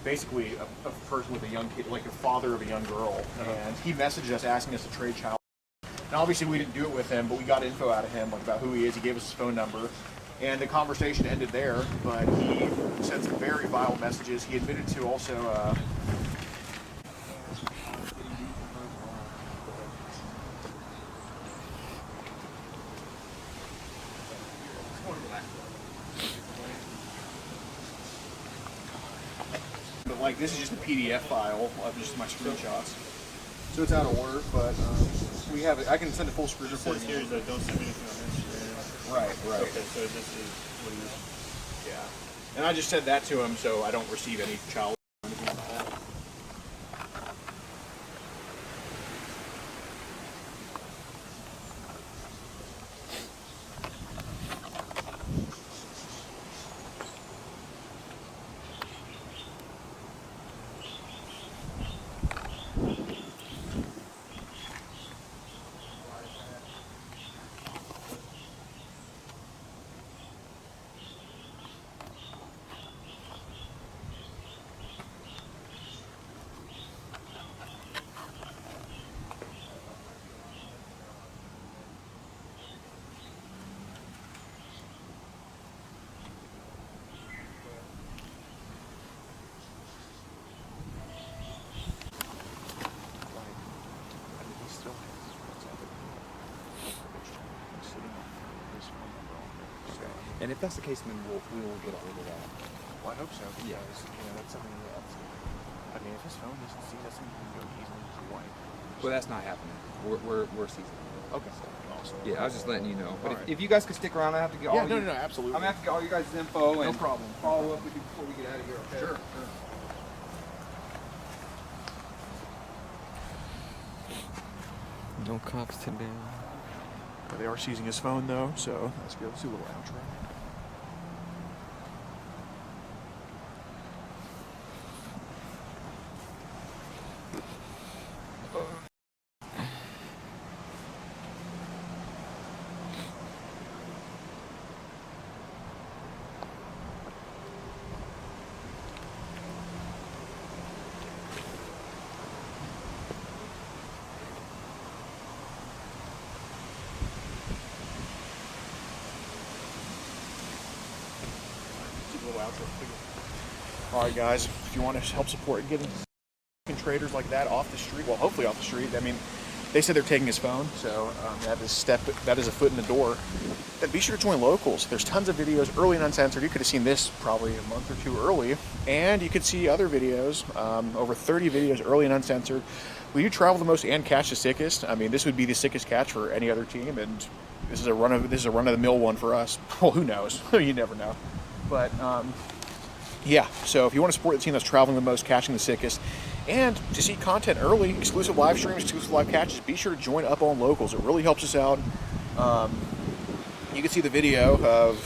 basically a person with a young kid, like a father of a young girl, and he messaged us asking us to trade child. And obviously we didn't do it with him, but we got info out of him about who he is. He gave us his phone number, and the conversation ended there. But he sent some very vile messages. He admitted to also. But like this is just a PDF file of just my screenshots. So it's out of order, but we have it. I can send a full screen report. Don't send me anything on Instagram. Right. Okay, so this is what he was. Yeah. And I just said that to him so I don't receive any child. And if that's the case, then we will get a hold of that. Well, I hope so. Because, Yeah. that's something that. I mean, if his phone doesn't see, that's something you can go easily to wipe. Well, that's not happening. We're seasoned. Okay. Awesome. Yeah, I was just letting you know. But All right. if you guys could stick around, I have to get all. Yeah, no, you, absolutely. I'm gonna have to get all you guys' info and problem. follow up with you before we get out of here. Okay. Sure. No cops today. They are seizing his phone, though, so let's go see a little outro. All right, guys, if you want to help support getting traders like that off the street, well, hopefully off the street. I mean, they said they're taking his phone, so that is a foot in the door. Then be sure to join Locals. There's tons of videos, early and uncensored. You could have seen this probably a month or two early, and you could see other videos, over 30 videos, early and uncensored. Will you travel the most and catch the sickest? I mean, this would be the sickest catch for any other team, and this is a run of the mill one for us. Well, who knows? You never know. But yeah, so if you want to support the team that's traveling the most, catching the sickest, and to see content early, exclusive live streams, exclusive live catches, be sure to join up on Locals. It really helps us out. You can see the video of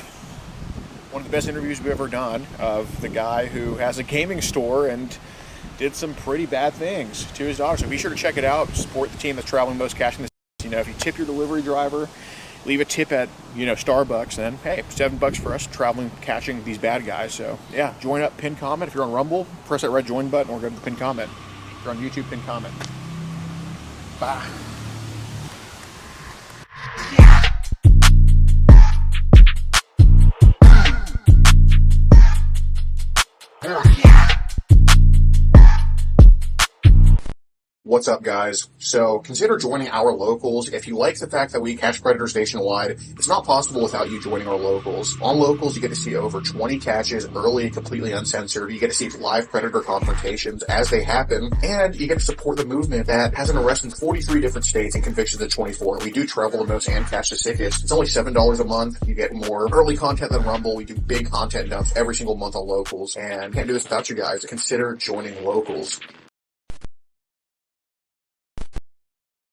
one of the best interviews we've ever done of the guy who has a gaming store and did some pretty bad things to his daughter. So be sure to check it out. Support the team that's traveling most, catching the sickest. You know, if you tip your delivery driver, leave a tip at, Starbucks, then hey, $7 for us traveling, catching these bad guys. So yeah, join up, pin comment. If you're on Rumble, press that red join button or go to the pin comment. If you're on YouTube, pin comment. Bye. What's up, guys? So consider joining our locals. If you like the fact that we catch predators nationwide, it's not possible without you joining our locals. On locals, you get to see over 20 catches early, completely uncensored. You get to see live predator confrontations as they happen, and you get to support the movement that has an arrest in 43 different states and convictions in 24. We do travel the most and catch the sickest. It's only $7 a month. You get more early content than Rumble. We do big content dumps every single month on locals, and can't do this without you guys. Consider joining locals.